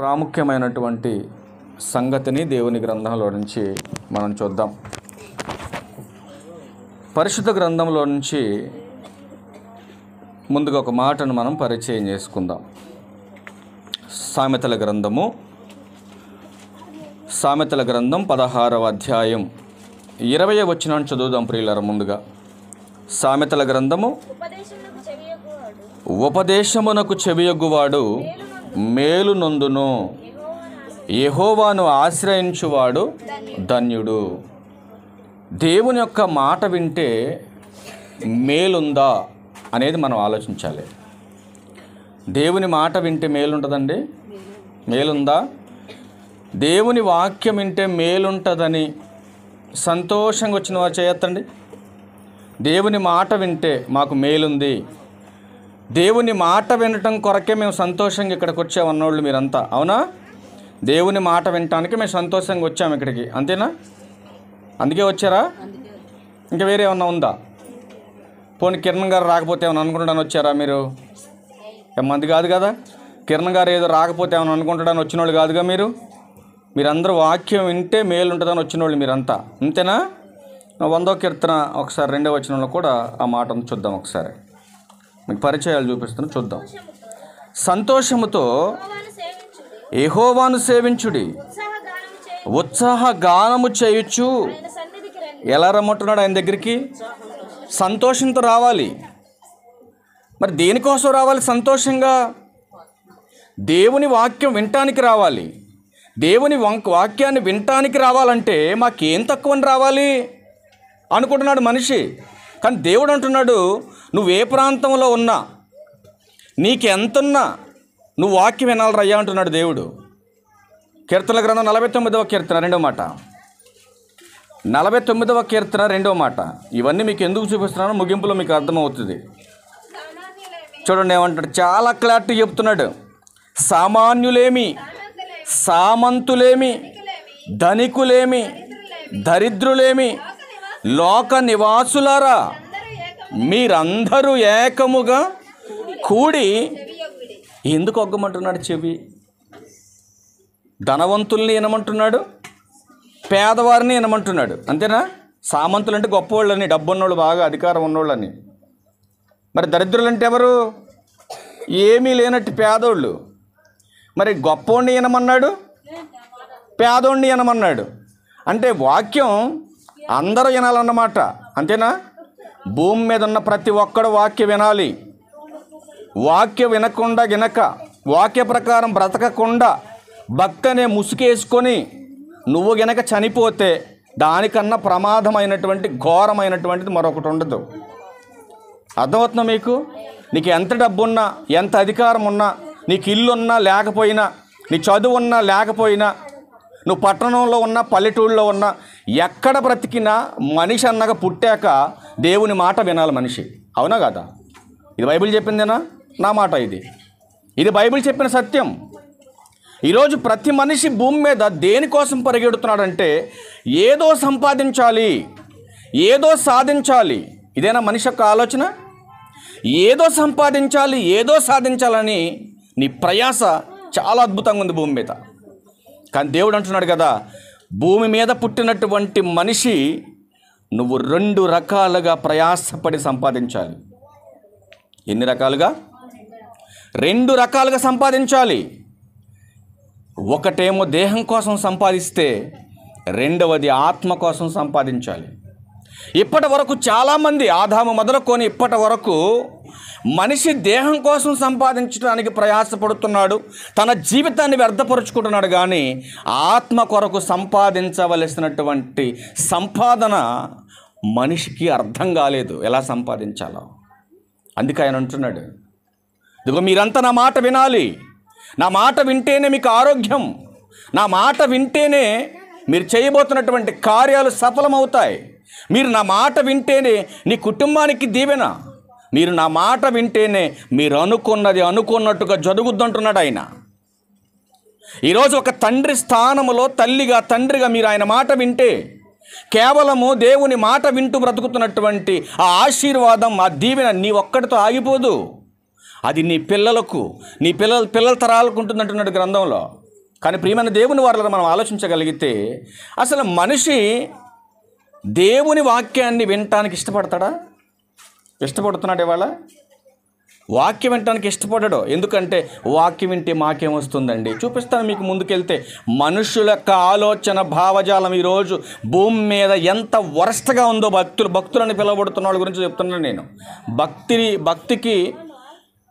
ప్రాముఖ్యమైనటువంటి సంగతిని దేవుని గ్రంథంలో నుంచి మనం చూద్దాం. పరిశుద్ధ గ్రంథంలో నుంచి ముందుగా ఒక మాటను మనం పరిచయం చేసుకుందాం. సామెతల గ్రంథం 16వ అధ్యాయం 20వ వచనాన్ని చదువుదాం ప్రియులారా. ముందుగా సామెతల గ్రంథము, ఉపదేశమునకు చెవియొగ్గువాడు మేలు నొందును, యెహోవాను ఆశ్రయించువాడు ధన్యుడు. దేవుని యొక్క మాట వింటే మేలుందా అనేది మనం ఆలోచించాలి. దేవుని మాట వింటే మేలుంటుందండి? మేలుందా? దేవుని వాక్యం వింటే మేలుంటుందని సంతోషంగా వచ్చిన వారు చేయొద్దండి. దేవుని మాట వింటే మాకు మేలుంది, దేవుని మాట వినటం కొరకే మేము సంతోషంగా ఇక్కడికి వచ్చామన్నోళ్ళు మీరంతా, అవునా? దేవుని మాట వినటానికి మేము సంతోషంగా వచ్చాము ఇక్కడికి, అంతేనా? అందుకే వచ్చారా? ఇంకా వేరే ఏమన్నా ఉందా? పోనీ కిరణ్ గారు రాకపోతే ఏమన్నా అనుకుంటాను వచ్చారా మీరు? మంది కాదు కదా. కిరణ్ గారు ఏదో రాకపోతే ఏమన్నా అనుకుంటాడని వచ్చిన వాళ్ళు కాదుగా మీరందరూ వాక్యం వింటే మేలు ఉంటుందని వచ్చిన వాళ్ళు మీరంతా, అంతేనా? 100వ కీర్తన ఒకసారి 2వ వచనంలో కూడా ఆ మాటను చూద్దాం. ఒకసారి మీకు పరిచయాలు చూపిస్తాను, చూద్దాం. సంతోషముతో యెహోవాను సేవించుడి, ఉత్సాహ గానము చేయొచ్చు. ఎలా రమ్మంటున్నాడు ఆయన దగ్గరికి? సంతోషంతో రావాలి. మరి దేనికోసం రావాలి? సంతోషంగా దేవుని వాక్యం వినటానికి రావాలి. దేవుని వాక్యాన్ని వినటానికి రావాలంటే మాకేం తక్కువని రావాలి అనుకుంటున్నాడు మనిషి. కానీ దేవుడు అంటున్నాడు, నువ్వు ఏ ప్రాంతంలో ఉన్నా, నీకెంతున్నా నువ్వు వాక్యం వినాలి రయ్యా అంటున్నాడు దేవుడు. కీర్తనల గ్రంథం 49వ కీర్తన 2వ మాట, 49వ కీర్తన 2వ మాట. ఇవన్నీ మీకు ఎందుకు చూపిస్తున్నానో ముగింపులో మీకు అర్థమవుతుంది. చూడండి ఏమంటాడు, చాలా క్లారిటీ చెప్తున్నాడు. సామాన్యులేమి, సామంతులేమి, ధనికులేమి, దరిద్రులేమి, లోక నివాసులారా, మీరందరూ ఏకముగా కూడి ఎందుకు ఒగ్గమంటున్నాడు? చెవి. ధనవంతుల్ని వినమంటున్నాడు, పేదవారిని వినమంటున్నాడు, అంతేనా? సామంతులు అంటే గొప్పవాళ్ళని, డబ్బు ఉన్నోళ్ళు, బాగా అధికారం ఉన్నోళ్ళని. మరి దరిద్రులు అంటే ఎవరు? ఏమీ లేనట్టు పేదోళ్ళు. మరి గొప్పోడిని వినమన్నాడు, పేదోడిని వినమన్నాడు. అంటే వాక్యం అందరూ వినాలన్నమాట, అంతేనా? భూమి మీద ఉన్న ప్రతి ఒక్కడు వాక్యం వినాలి. వాక్యం వినకుండా వాక్య ప్రకారం బ్రతకకుండా భక్తనే ముసుకేసుకొని నువ్వు గనక చనిపోతే దానికన్నా ప్రమాదమైనటువంటి ఘోరమైనటువంటిది మరొకటి ఉండదు. అర్థమవుతుందా మీకు? నీకు ఎంత డబ్బున్నా, ఎంత అధికారం ఉన్నా, నీకు ఇల్లున్నా లేకపోయినా, నీ చదువు ఉన్నా లేకపోయినా, నువ్వు పట్టణంలో ఉన్నా పల్లెటూళ్ళలో ఉన్నా, ఎక్కడ బ్రతికినా మనిషి అన్నగా పుట్టాక దేవుని మాట వినాలి మనిషి, అవునా కదా? ఇది బైబిల్ చెప్పిందేనా? నా మాట ఇది బైబిల్ చెప్పిన సత్యం. ఈరోజు ప్రతి మనిషి భూమి మీద దేనికోసం పరిగెడుతున్నాడంటే ఏదో సంపాదించాలి, ఏదో సాధించాలి. ఇదేనా మనిషి యొక్క ఆలోచన? ఏదో సంపాదించాలి, ఏదో సాధించాలని నీ ప్రయాస చాలా అద్భుతంగా ఉంది భూమి మీద. కానీ దేవుడు అంటున్నాడు కదా, భూమి మీద పుట్టినటువంటి మనిషి నువ్వు 2 రకాలుగా ప్రయాసపడి సంపాదించాలి. ఎన్ని రకాలుగా? 2 రకాలుగా సంపాదించాలి. ఒకటేమో దేహం కోసం సంపాదిస్తే, రెండవది ఆత్మ కోసం సంపాదించాలి. ఇప్పటి వరకు చాలామంది, ఆదాము మొదలుకొని ఇప్పటి వరకు మనిషి దేహం కోసం సంపాదించడానికి ప్రయాసపడుతున్నాడు, తన జీవితాన్ని వ్యర్థపరుచుకుంటున్నాడు. కానీ ఆత్మ కొరకు సంపాదించవలసినటువంటి సంపాదన మనిషికి అర్థం కాలేదు, ఎలా సంపాదించాలో. అందుకే ఆయన అంటున్నాడు, ఇదిగో మీరంతా నా మాట వినాలి. నా మాట వింటేనే మీకు ఆరోగ్యం, నా మాట వింటేనే మీరు చేయబోతున్నటువంటి కార్యాలు సఫలమవుతాయి. మీరు నా మాట వింటేనే నీ కుటుంబానికి దీవెన. మీరు నా మాట వింటేనే మీరు అనుకున్నది అనుకున్నట్టుగా జరుగుద్దంటున్నాడు ఆయన. ఈరోజు ఒక తండ్రి స్థానములో తల్లిగా, తండ్రిగా మీరు ఆయన మాట వింటే, కేవలము దేవుని మాట వింటూ బ్రతుకుతున్నటువంటి ఆ ఆశీర్వాదం, ఆ దీవెన నీ ఒక్కడితో ఆగిపోదు. అది నీ పిల్లలకు, నీ పిల్లల తరాలకు ఉంటుందంటున్నాడు గ్రంథంలో. కానీ ప్రియమైన దేవుని వారిలో మనం ఆలోచించగలిగితే అసలు మనిషి దేవుని వాక్యాన్ని వినటానికి ఇష్టపడతాడా? ఇష్టపడుతున్నాడు ఇవాళ? వాక్యం వినటానికి ఇష్టపడడు. ఎందుకంటే వాక్యం వింటే మాకేం వస్తుందండి? చూపిస్తాను మీకు ముందుకెళ్తే. మనుషుల యొక్క ఆలోచన భావజాలం ఈరోజు భూమి మీద ఎంత వరస్ట్గా ఉందో భక్తులని పిలువబడుతున్న వాళ్ళ గురించి చెప్తున్నాను నేను. భక్తికి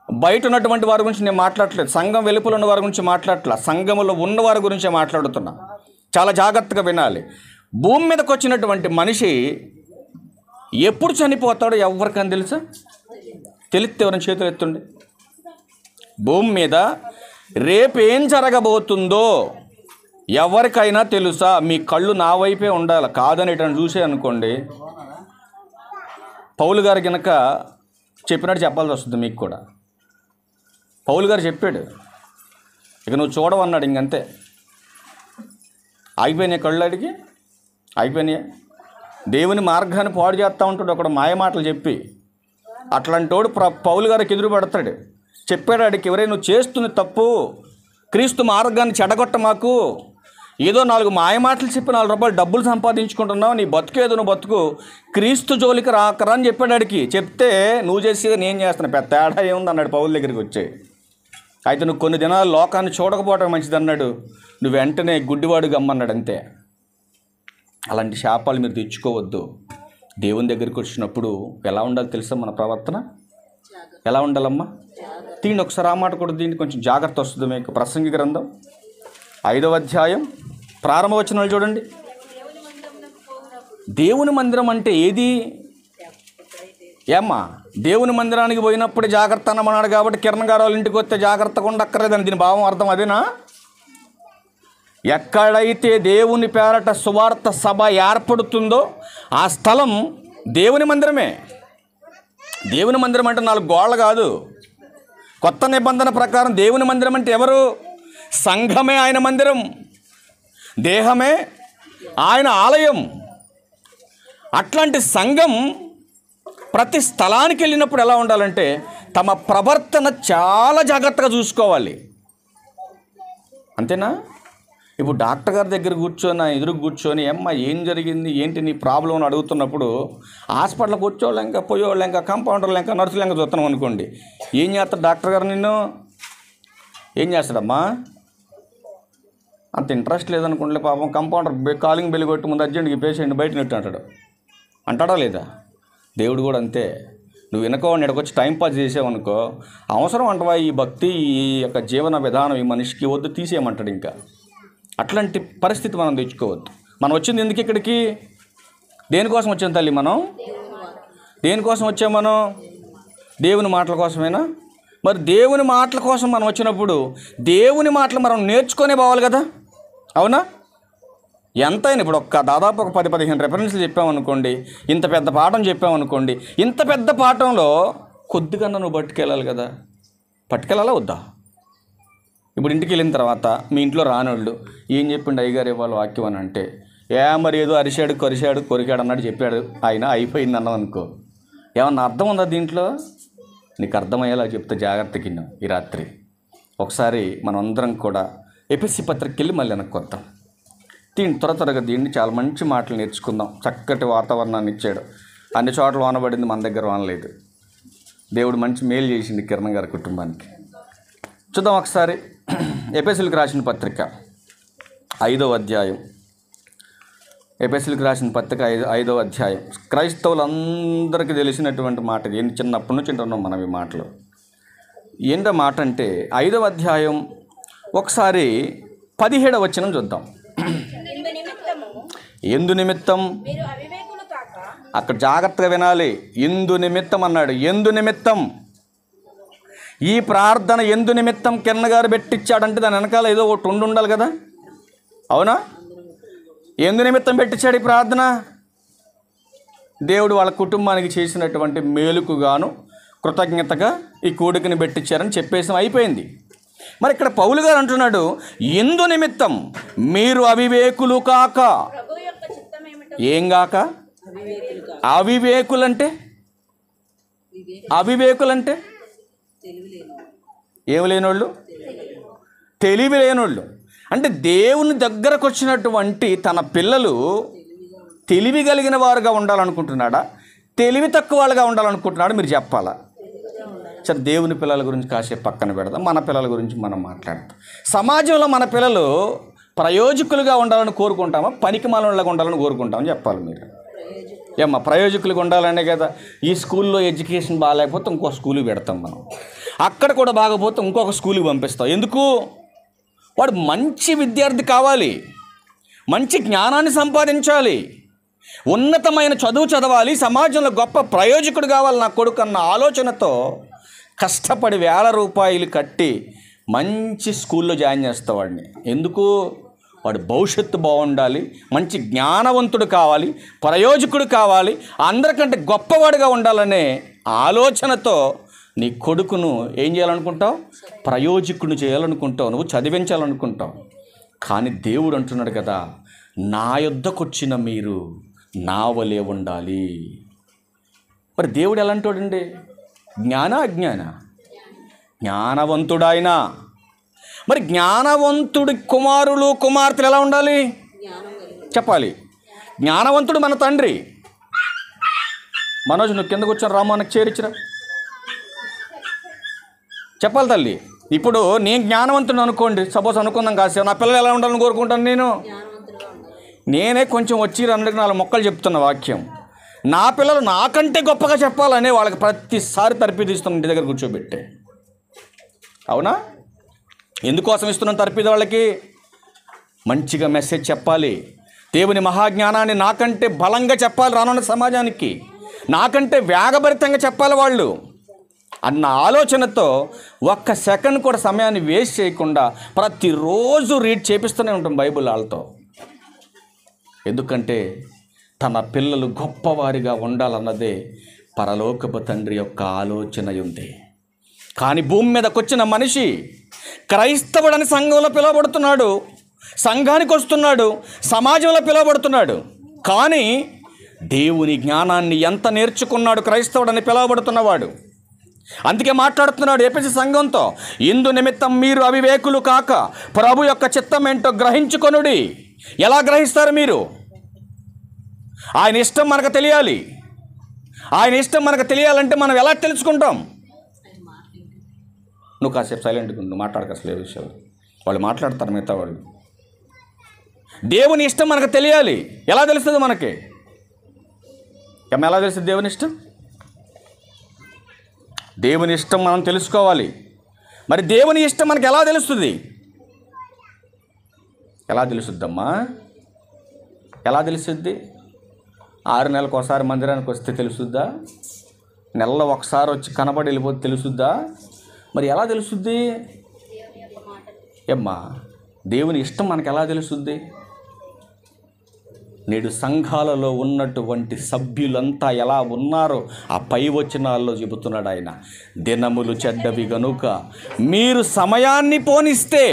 బయట ఉన్నటువంటి వారి గురించి నేను మాట్లాడట్లేదు, సంఘం వెలుపల ఉన్న వారి గురించి మాట్లాడట్లేదు, సంఘములో ఉన్నవారి గురించే మాట్లాడుతున్నా. చాలా జాగ్రత్తగా వినాలి. భూమి మీదకి వచ్చినటువంటి మనిషి ఎప్పుడు చనిపోతాడో ఎవరికని తెలుసా? తెలిస్తే ఎవరైనా చేతులు ఎత్తుండి. భూమి మీద రేపేం జరగబోతుందో ఎవరికైనా తెలుసా? మీ కళ్ళు నా వైపే ఉండాలి, కాదని ఇటని చూసే అనుకోండి, పౌలు గారు కనుక చెప్పినట్టు చెప్పాల్సి వస్తుంది మీకు కూడా. పౌలు గారు చెప్పాడు, ఇక నువ్వు చూడవన్నాడు. ఇంకంతే, అయిపోయినాయి కళ్ళు, అడిగి అయిపోయినాయి. దేవుని మార్గాన్ని పాడు చేస్తూ ఉంటాడు ఒకడు మాయమాటలు చెప్పి. అట్లాంటోడు పౌలు గారికి ఎదురు పడతాడు. చెప్పాడు అడిగి, ఎవరైనా నువ్వు చేస్తుంది తప్పు, క్రీస్తు మార్గాన్ని చెడగొట్ట మాకు, ఏదో 4 మాయమాటలు చెప్పి 4 రూపాయలు డబ్బులు సంపాదించుకుంటున్నావు, నీ బతుకేదో నువ్వు బతుకు, క్రీస్తు జోలికి రాకరా అని చెప్పాడు అడిగి. చెప్తే నువ్వు చేసేది నేను చేస్తాను, పెద్ద తేడా ఏముంది అన్నాడు పౌలు దగ్గరికి వచ్చి. అయితే నువ్వు కొన్ని దినాలు లోకాన్ని చూడకపోవటం మంచిది అన్నాడు, నువ్వు వెంటనే గుడ్డివాడు గమ్మన్నాడు. అంతే. అలాంటి శాపాలు మీరు తెచ్చుకోవద్దు. దేవుని దగ్గరికి వచ్చినప్పుడు ఎలా ఉండాలి తెలుసా? మన ప్రవర్తన ఎలా ఉండాలమ్మా? దీన్ని ఒకసారి ఆ మాట కూడా, దీన్ని కొంచెం జాగ్రత్త వస్తుంది మీకు. ప్రసంగి గ్రంథం 5వ అధ్యాయం ప్రారంభ వచనాలు చూడండి. దేవుని మందిరం అంటే ఏది? ఏమ్మా, దేవుని మందిరానికి పోయినప్పుడు జాగ్రత్త అన్నమన్నాడు కాబట్టి కిరణ్ గారు వాళ్ళ ఇంటికి వస్తే జాగ్రత్తగా ఉండక్కర్లేదని దీని భావం అర్థం అదేనా? ఎక్కడైతే దేవుని పేరట సువార్త సభ ఏర్పడుతుందో ఆ స్థలం దేవుని మందిరమే. దేవుని మందిరం అంటే 4 గోడలు కాదు. కొత్త నిబంధన ప్రకారం దేవుని మందిరం అంటే ఎవరు? సంఘమే ఆయన మందిరం, దేహమే ఆయన ఆలయం. అట్లాంటి సంఘం ప్రతి స్థలానికి వెళ్ళినప్పుడు ఎలా ఉండాలంటే తమ ప్రవర్తన చాలా జాగ్రత్తగా చూసుకోవాలి. అంతేనా? ఇప్పుడు డాక్టర్ గారి దగ్గర కూర్చొని ఎదురు కూర్చొని, అమ్మ ఏం జరిగింది, ఏంటి నీ ప్రాబ్లం అని అడుగుతున్నప్పుడు హాస్పిటల్కి వచ్చేవాళ్ళు ఇంకా పోయేవాళ్ళు ఇంకా కంపౌండర్లు ఇంకా నర్సులు ఇంకా చూస్తున్నాం అనుకోండి, ఏం చేస్తాడు డాక్టర్ గారు? నిన్ను ఏం చేస్తాడమ్మా? అంత ఇంట్రెస్ట్ లేదనుకుంటే పాపం కంపౌండర్ కాలింగ్ బెల్ కొట్టి ముందు అర్జెంట్కి పేషెంట్ బయట నెట్టు అంటాడా లేదా? దేవుడు కూడా అంతే. నువ్వు వెనుకోవాడిని ఎడకొచ్చి టైంపాస్ చేసావనుకో, అవసరం అంటవా ఈ భక్తి, ఈ యొక్క జీవన విధానం ఈ మనిషికి వద్దు, తీసేయమంటాడు. ఇంకా అట్లాంటి పరిస్థితి మనం తెచ్చుకోవద్దు. మనం వచ్చింది ఎందుకు ఇక్కడికి? దేనికోసం వచ్చాం తల్లి? మనం దేనికోసం వచ్చాం? మనం దేవుని మాటల కోసమేనా? మరి దేవుని మాటల కోసం మనం వచ్చినప్పుడు దేవుని మాటలు మనం నేర్చుకునే పోవాలి కదా, అవునా? ఎంతైనా ఇప్పుడు దాదాపు ఒక 10-15 రెఫరెన్స్లు చెప్పామనుకోండి, ఇంత పెద్ద పాఠం చెప్పామనుకోండి, ఇంత పెద్ద పాఠంలో కొద్దిగా నువ్వు పట్టుకెళ్ళాలి కదా. పట్టుకెళ్ళాలా వద్దా? ఇప్పుడు ఇంటికి వెళ్ళిన తర్వాత మీ ఇంట్లో రానోళ్ళు ఏం చెప్పిండు అయ్యగారు ఇవ్వాలి వాక్యం అని అంటే, మరి ఏదో అరిశాడు కొరికాడు అన్నాడు చెప్పాడు ఆయన, అయిపోయింది అన్నాం అనుకో. ఏమన్నా అర్థం ఉందా దీంట్లో? నీకు అర్థమయ్యేలా చెప్తే జాగ్రత్తకి ఈ రాత్రి. ఒకసారి మనం అందరం కూడా ఎఫెసీ పత్రికకి వెళ్ళి మళ్ళీ వెనక్కొద్దాం. త్వరగా దీన్ని చాలా మంచి మాటలు నేర్చుకుందాం. చక్కటి వాతావరణాన్ని ఇచ్చాడు. అన్ని చోట్ల వానబడింది, మన దగ్గర వానలేదు. దేవుడు మంచి మేలు చేసింది కిరణ్ గారి కుటుంబానికి. చూద్దాం ఒకసారి ఎఫెసీయులకు రాసిన పత్రిక 5వ అధ్యాయం. ఎఫెసీయులకు రాసిన పత్రిక 5వ అధ్యాయం. క్రైస్తవులందరికీ తెలిసినటువంటి మాట. ఏంటి, చిన్నప్పటి నుంచి వింటున్నాం మనం ఈ మాటలు. ఏంటో మాట అంటే 5వ అధ్యాయం ఒకసారి 17వ వచనం చూద్దాం. ఎందు నిమిత్తం, అక్కడ జాగ్రత్తగా వినాలి. ఎందు నిమిత్తం అన్నాడు. ఎందు నిమిత్తం, ఈ ప్రార్థన ఎందు నిమిత్తం కిరణ్ గారు పెట్టించాడంటే దాని వెనకాల ఏదో ఒకటి ఉండాలి కదా, అవునా? ఎందు నిమిత్తం పెట్టించాడు ఈ ప్రార్థన? దేవుడు వాళ్ళ కుటుంబానికి చేసినటువంటి మేలుకు గాను కృతజ్ఞతగా ఈ కూడికని పెట్టించారని చెప్పేసి అయిపోయింది. మరి ఇక్కడ పౌలు గారు అంటున్నాడు, ఎందు నిమిత్తం మీరు అవివేకులు కాక. ఏం కాక? అవివేకులంటే ఏమి లేనోళ్ళు, తెలివి లేనోళ్ళు. అంటే దేవుని దగ్గరకు వచ్చినటువంటి తన పిల్లలు తెలివి కలిగిన వారుగా ఉండాలనుకుంటున్నాడా, తెలివి తక్కువ వాళ్ళుగా ఉండాలనుకుంటున్నాడా మీరు చెప్పాలా? సరే, దేవుని పిల్లల గురించి కాసేపు పక్కన పెడదాం, మన పిల్లల గురించి మనం మాట్లాడతాం. సమాజంలో మన పిల్లలు ప్రయోజకులుగా ఉండాలని కోరుకుంటామా, పనికిమాలినలాగా ఉండాలని కోరుకుంటామని చెప్పాలి మీరు. ఏమ్మా, ప్రయోజకులుగా ఉండాలనే కదా ఈ స్కూల్లో ఎడ్యుకేషన్ బాగాలేకపోతే ఇంకో స్కూల్కి పెడతాం మనం, అక్కడ కూడా బాగపోతే ఇంకొక స్కూల్కి పంపిస్తాం. ఎందుకు? వాడు మంచి విద్యార్థి కావాలి, మంచి జ్ఞానాన్ని సంపాదించాలి, ఉన్నతమైన చదువు చదవాలి, సమాజంలో గొప్ప ప్రయోజకుడు కావాలి నా కొడుకు అన్న ఆలోచనతో కష్టపడి ₹1000 కట్టి మంచి స్కూల్లో జాయిన్ చేస్తా వాడిని. ఎందుకు? వాడు భవిష్యత్తు బాగుండాలి, మంచి జ్ఞానవంతుడు కావాలి, ప్రయోజకుడు కావాలి, అందరికంటే గొప్పవాడుగా ఉండాలనే ఆలోచనతో నీ కొడుకును ఏం చేయాలనుకుంటావు? ప్రయోజకుడిని చేయాలనుకుంటావు, నువ్వు చదివించాలనుకుంటావు. కానీ దేవుడు అంటున్నాడు కదా, నా యొద్దకు వచ్చిన మీరు నా వలే ఉండాలి. మరి దేవుడు ఎలాంటోడండి? జ్ఞాన అజ్ఞాన? జ్ఞానవంతుడాయన. మరి జ్ఞానవంతుడి కుమారులు కుమార్తెలు ఎలా ఉండాలి చెప్పాలి. జ్ఞానవంతుడు మన తండ్రి. మనోజ్, నువ్వు కిందకు వచ్చాను, రామానికి చేరిచ్చిరా చెప్పాలి తల్లి. ఇప్పుడు నేను జ్ఞానవంతుడు అనుకోండి, సపోజ్ అనుకుందాం కాసేపు, నా పిల్లలు ఎలా ఉండాలని కోరుకుంటాను నేనే కొంచెం వచ్చి 2-4 మొక్కలు చెప్తున్న వాక్యం. నా పిల్లలు నాకంటే గొప్పగా చెప్పాలనే వాళ్ళకి ప్రతిసారి తర్పిదిస్తాం ఇంటి దగ్గర కూర్చోబెట్టే. అవునా? ఎందుకోసం ఇస్తున్నాం తర్పిది? వాళ్ళకి మంచిగా మెసేజ్ చెప్పాలి, దేవుని మహాజ్ఞానాన్ని నాకంటే బలంగా చెప్పాలి రానున్న సమాజానికి, నాకంటే వేగభరితంగా చెప్పాలి వాళ్ళు అన్న ఆలోచనతో ఒక్క సెకండ్ కూడా సమయాన్ని వేస్ట్ చేయకుండా ప్రతిరోజు రీడ్ చేపిస్తూనే ఉంటాం బైబిల్ వాళ్ళతో. ఎందుకంటే తన పిల్లలు గొప్పవారిగా ఉండాలన్నదే పరలోకపు తండ్రి యొక్క ఆలోచన ఉంది. కానీ భూమి మీదకి వచ్చిన మనిషి క్రైస్తవుడని సంఘంలో పిలువబడుతున్నాడు, సంఘానికి వస్తున్నాడు, సమాజంలో పిలువబడుతున్నాడు. కానీ దేవుని జ్ఞానాన్ని ఎంత నేర్చుకున్నాడు క్రైస్తవుడని పిలువబడుతున్నవాడు. అందుకే మాట్లాడుతున్నాడు ఎఫెసీ సంఘంతో, ఇందు నిమిత్తం మీరు అవివేకులు కాక ప్రభు యొక్క చిత్తం ఏంటో గ్రహించుకొనుడి. ఎలా గ్రహిస్తారు మీరు? ఆయన ఇష్టం మనకు తెలియాలి. ఆయన ఇష్టం మనకు తెలియాలంటే మనం ఎలా తెలుసుకుంటాం? నువ్వు కాసేపు సైలెంట్గా ఉండు, మాట్లాడక అసలు ఏ విషయాలు వాళ్ళు మాట్లాడతారు మిగతా వాళ్ళు. దేవుని ఇష్టం మనకు తెలియాలి. ఎలా తెలుస్తుంది మనకి? ఎలా తెలుస్తుంది దేవుని ఇష్టం? దేవుని ఇష్టం మనం తెలుసుకోవాలి. మరి దేవుని ఇష్టం మనకి ఎలా తెలుస్తుంది? ఎలా తెలుస్తుందమ్మా? ఎలా తెలుస్తుంది? 6 నెలలకు ఒకసారి మందిరానికి వస్తే తెలుసుద్దా? నెలలో ఒకసారి వచ్చి కనబడి వెళ్ళిపోతే తెలుసుద్దా? మరి ఎలా తెలుస్తుంది? ఏమ్మా, దేవుని ఇష్టం మనకు ఎలా తెలుస్తుంది? నేడు సంఘాలలో ఉన్నటువంటి సభ్యులంతా ఎలా ఉన్నారో ఆ పై వచనాల్లో చెబుతున్నాడు ఆయన. దినములు చెడ్డవి గనుక మీరు సమయాన్ని పోనిస్తే.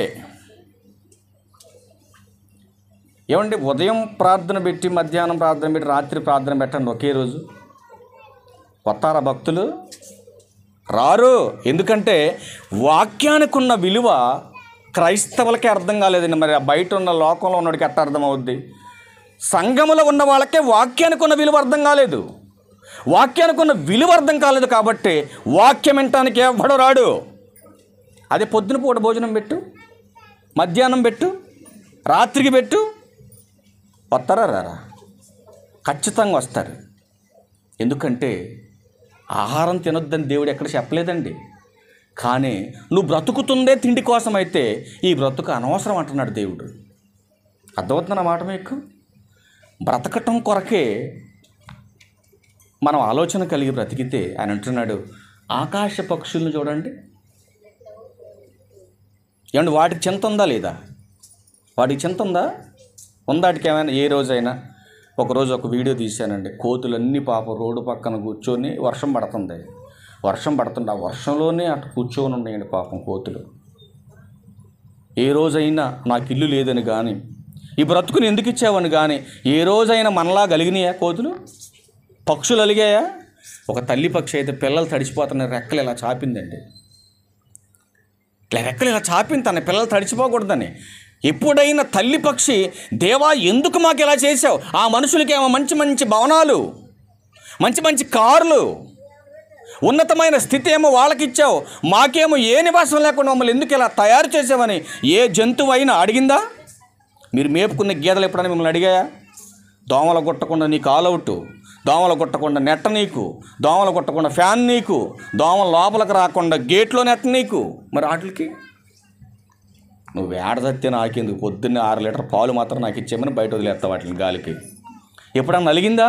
ఏమండి, ఉదయం ప్రార్థన పెట్టి, మధ్యాహ్నం ప్రార్థన పెట్టి, రాత్రి ప్రార్థన పెట్టండి ఒకే రోజు. వస్తారా భక్తులు? రారు. ఎందుకంటే వాక్యానికి ఉన్న విలువ క్రైస్తవులకే అర్థం కాలేదండి. మరి బయట ఉన్న లోకంలో ఉన్నవాడికి ఎట్లా అర్థం అవుద్ది? సంఘములో ఉన్న వాళ్ళకే వాక్యానికి ఉన్న విలువ అర్థం కాలేదు. వాక్యానికి ఉన్న విలువ అర్థం కాలేదు కాబట్టి వాక్యం వినటానికి ఎవడో రాడు. అదే పొద్దున పూట భోజనం పెట్టు, మధ్యాహ్నం పెట్టు, రాత్రికి పెట్టు, వస్తారా? రారా? ఖచ్చితంగా వస్తారు. ఎందుకంటే ఆహారం తినొద్దని దేవుడు ఎక్కడ చెప్పలేదండి. కానీ నువ్వు బ్రతుకుతుందే తిండి కోసం అయితే ఈ బ్రతుకు అనవసరం అంటున్నాడు దేవుడు. అర్థమవుతుందన్న మాట మీకు? బ్రతకటం కొరకే మనం ఆలోచన కలిగి బ్రతికితే ఆయన అంటున్నాడు, ఆకాశ పక్షులను చూడండి. ఏమండి, వాటికి చింత ఉందా లేదా? వాటికి చింత ఉందా? ఉందాటికి ఏమైనా ఏ రోజైనా? ఒకరోజు ఒక వీడియో తీశానండి. కోతులన్నీ పాపం రోడ్డు పక్కన కూర్చొని, వర్షం పడుతుంది, ఆ వర్షంలోనే అటు కూర్చొని ఉన్నాయండి పాపం కోతులు. ఏ రోజైనా నాకు ఇల్లు లేదని కానీ, ఈ బ్రతుకుని ఎందుకు ఇచ్చావని కానీ ఏ రోజైనా మనలా కలిగినాయా కోతులు? పక్షులు అలిగాయా? ఒక తల్లి పక్షి అయితే పిల్లలు తడిచిపోతున్న రెక్కలు ఇలా చాపిందండి. ఇట్లా రెక్కలు ఇలా చాపింది తన పిల్లలు తడిచిపోకూడదని. ఎప్పుడైనా తల్లి పక్షి దేవా ఎందుకు మాకు ఇలా చేసావు, ఆ మనుషులకేమో మంచి మంచి భవనాలు, మంచి మంచి కార్లు, ఉన్నతమైన స్థితి ఏమో వాళ్ళకిచ్చావు, మాకేమో ఏ నివాసం లేకుండా మమ్మల్ని ఎందుకు ఇలా తయారు చేసావని ఏ జంతువు అయినా అడిగిందా? మీరు మేపుకున్న గేదెలు ఎప్పుడైనా మిమ్మల్ని అడిగాయా? దోమలు కొట్టకుండా నీకు ఆల్అవుట్, దోమలు కొట్టకుండా నెట్ట నీకు, దోమలు కొట్టకుండా ఫ్యాన్ నీకు, దోమలు లోపలికి రాకుండా గేట్లో నెట్ట నీకు. మరి వాటికి నువ్వు ఏడదత్తే నాకెందుకు, పొద్దున్నే 6 లీటర్ పాలు మాత్రం నాకు ఇచ్చేయమని బయట వదిలేస్తావు వాటిని గాలికి. ఎప్పుడన్నా నలిగిందా?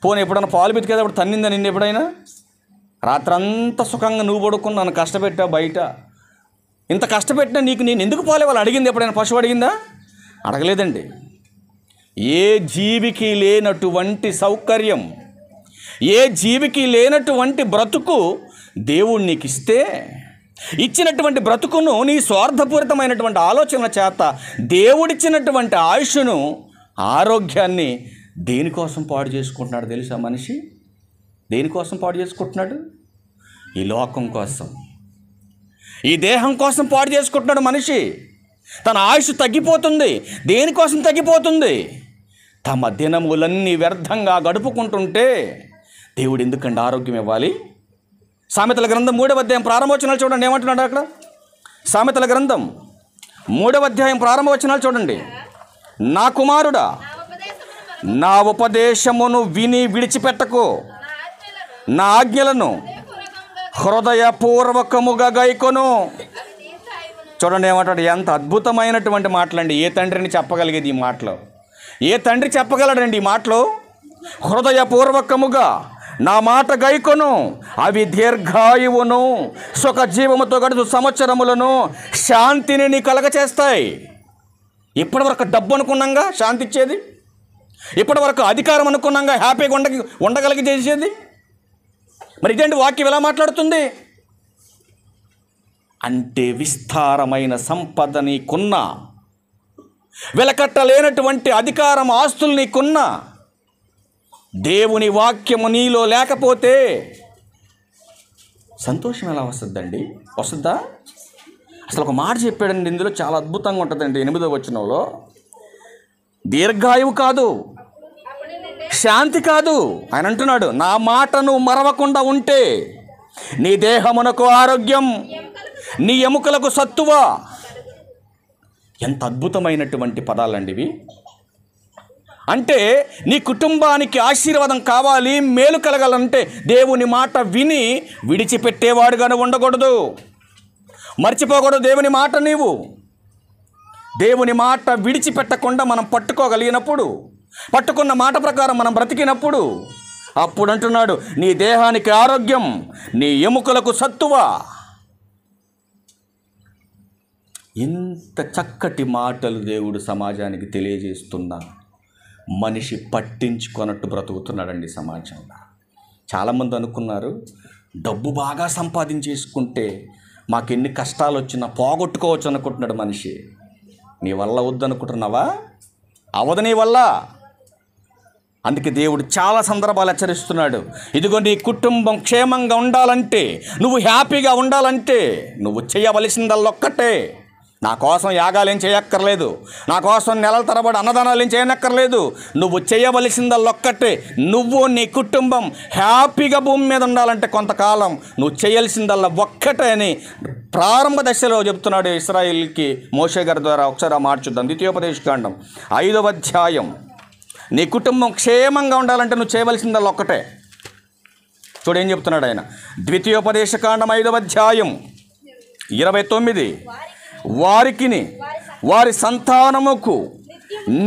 పోనీ ఎప్పుడన్నా పాలు పితికేటప్పుడు తన్నిందా నిన్ను ఎప్పుడైనా? రాత్రంతా సుఖంగా నువ్వు పడుకుని నన్ను కష్టపెట్టావు బయట, ఇంత కష్టపెట్టినా నీకు నేను ఎందుకు పాలు ఇవ్వాలి అడిగింది ఎప్పుడైనా? పశువు అడిగిందా? అడగలేదండి. ఏ జీవికి లేనటువంటి సౌకర్యం, ఏ జీవికి లేనటువంటి బ్రతుకు దేవుడు నీకు ఇస్తే, ఇచ్చినటువంటి బ్రతుకును నీ స్వార్థపూరితమైనటువంటి ఆలోచనల చేత దేవుడిచ్చినటువంటి ఆయుష్ను, ఆరోగ్యాన్ని దేనికోసం పాడు చేసుకుంటున్నాడు తెలుసా మనిషి? దేనికోసం పాడు చేసుకుంటున్నాడు? ఈ లోకం కోసం, ఈ దేహం కోసం పాడు చేసుకుంటున్నాడు మనిషి. తన ఆయుష్ తగ్గిపోతుంది. దేనికోసం తగ్గిపోతుంది? తమ దినములన్నీ వ్యర్థంగా గడుపుకుంటుంటే దేవుడు ఎందుకండి ఆరోగ్యం ఇవ్వాలి? సామెతల గ్రంథం 3వ అధ్యాయం ప్రారంభవచనాలు చూడండి, ఏమంటున్నాడు అక్కడ? సామెతల గ్రంథం 3వ అధ్యాయం ప్రారంభవచనాలు చూడండి. నా కుమారుడా, నా ఉపదేశమును విని విడిచిపెట్టకు, నా ఆజ్ఞలను హృదయపూర్వకముగా గైకొను. చూడండి ఏమంటాడు? ఎంత అద్భుతమైనటువంటి మాటలండి. ఏ తండ్రిని చెప్పగలిగేది ఈ మాటలో? ఏ తండ్రి చెప్పగలడండి ఈ మాటలో? హృదయపూర్వకముగా నా మాట గైకొను, అవి దీర్ఘాయువును సుఖ జీవముతో గడుచు సంవత్సరములను శాంతిని నీ కలగచేస్తాయి. ఇప్పటివరకు డబ్బు అనుకున్నాగా శాంతి ఇచ్చేది, ఇప్పటివరకు అధికారం అనుకున్నాగా హ్యాపీగా ఉండగలిగి చేసేది. మరి ఇదేంటి వాక్యం ఎలా మాట్లాడుతుంది అంటే, విస్తారమైన సంపద నీకున్న, వెలకట్టలేనటువంటి అధికారం, ఆస్తులు నీకున్న, దేవుని వాక్యము నీలో లేకపోతే సంతోషం ఎలా వస్తుందండి? వస్తుందా? అసలు ఒక మాట చెప్పాడండి ఇందులో, చాలా అద్భుతంగా ఉంటుందండి. 8వ వచనంలో, దీర్ఘాయువు కాదు, శాంతి కాదు, ఆయన అంటున్నాడు, నా మాటను మరవకుండా ఉంటే నీ దేహమునకు ఆరోగ్యం, నీ ఎముకలకు సత్తువ. ఎంత అద్భుతమైనటువంటి పదాలండి ఇవి. అంటే నీ కుటుంబానికి ఆశీర్వాదం కావాలి, మేలు కలగాలంటే దేవుని మాట విని విడిచిపెట్టేవాడుగానే ఉండకూడదు, మర్చిపోకూడదు దేవుని మాట. నీవు దేవుని మాట విడిచిపెట్టకుండా మనం పట్టుకోగలిగినప్పుడు, పట్టుకున్న మాట ప్రకారం మనం బ్రతికినప్పుడు, అప్పుడు అంటున్నాడు, నీ దేహానికి ఆరోగ్యం, నీ ఎముకలకు సత్తువ. ఇంత చక్కటి మాటలు దేవుడు సమాజానికి తెలియజేస్తున్నా మనిషి పట్టించుకొనట్టు బ్రతుకుతున్నాడండి సమాజంలో. చాలామంది అనుకున్నారు, డబ్బు బాగా సంపాదించేసుకుంటే మాకెన్ని కష్టాలు వచ్చినా పోగొట్టుకోవచ్చు అనుకుంటున్నాడు మనిషి. నీ వల్ల వద్దనుకుంటున్నావా? అవదు నీ వల్ల. అందుకే దేవుడు చాలా సందర్భాలు హెచ్చరిస్తున్నాడు. ఇదిగో నీ కుటుంబం క్షేమంగా ఉండాలంటే, నువ్వు హ్యాపీగా ఉండాలంటే నువ్వు చేయవలసిందల్లా ఒక్కటే. నా కోసం యాగాలేం చేయక్కర్లేదు, నా కోసం నెలల తరబడి అన్నదానాలు ఏం చేయనక్కర్లేదు. నువ్వు చేయవలసిందల్లా ఒక్కటే, నువ్వు నీ కుటుంబం హ్యాపీగా భూమి మీద ఉండాలంటే కొంతకాలం నువ్వు చేయాల్సిందల్లా ఒక్కటే అని ప్రారంభ దశలో చెప్తున్నాడు ఇశ్రాయేలుకి మోషే గారి ద్వారా. ఒకసారి ఆ మాట చూద్దాం. ద్వితీయోపదేశకాండం 5వ అధ్యాయం. నీ కుటుంబం క్షేమంగా ఉండాలంటే నువ్వు చేయవలసిందల్లా ఒక్కటే. చూడేం చెప్తున్నాడు ఆయన. ద్వితీయోపదేశకాండం 5వ అధ్యాయం 29. వారికిని వారి సంతానముకు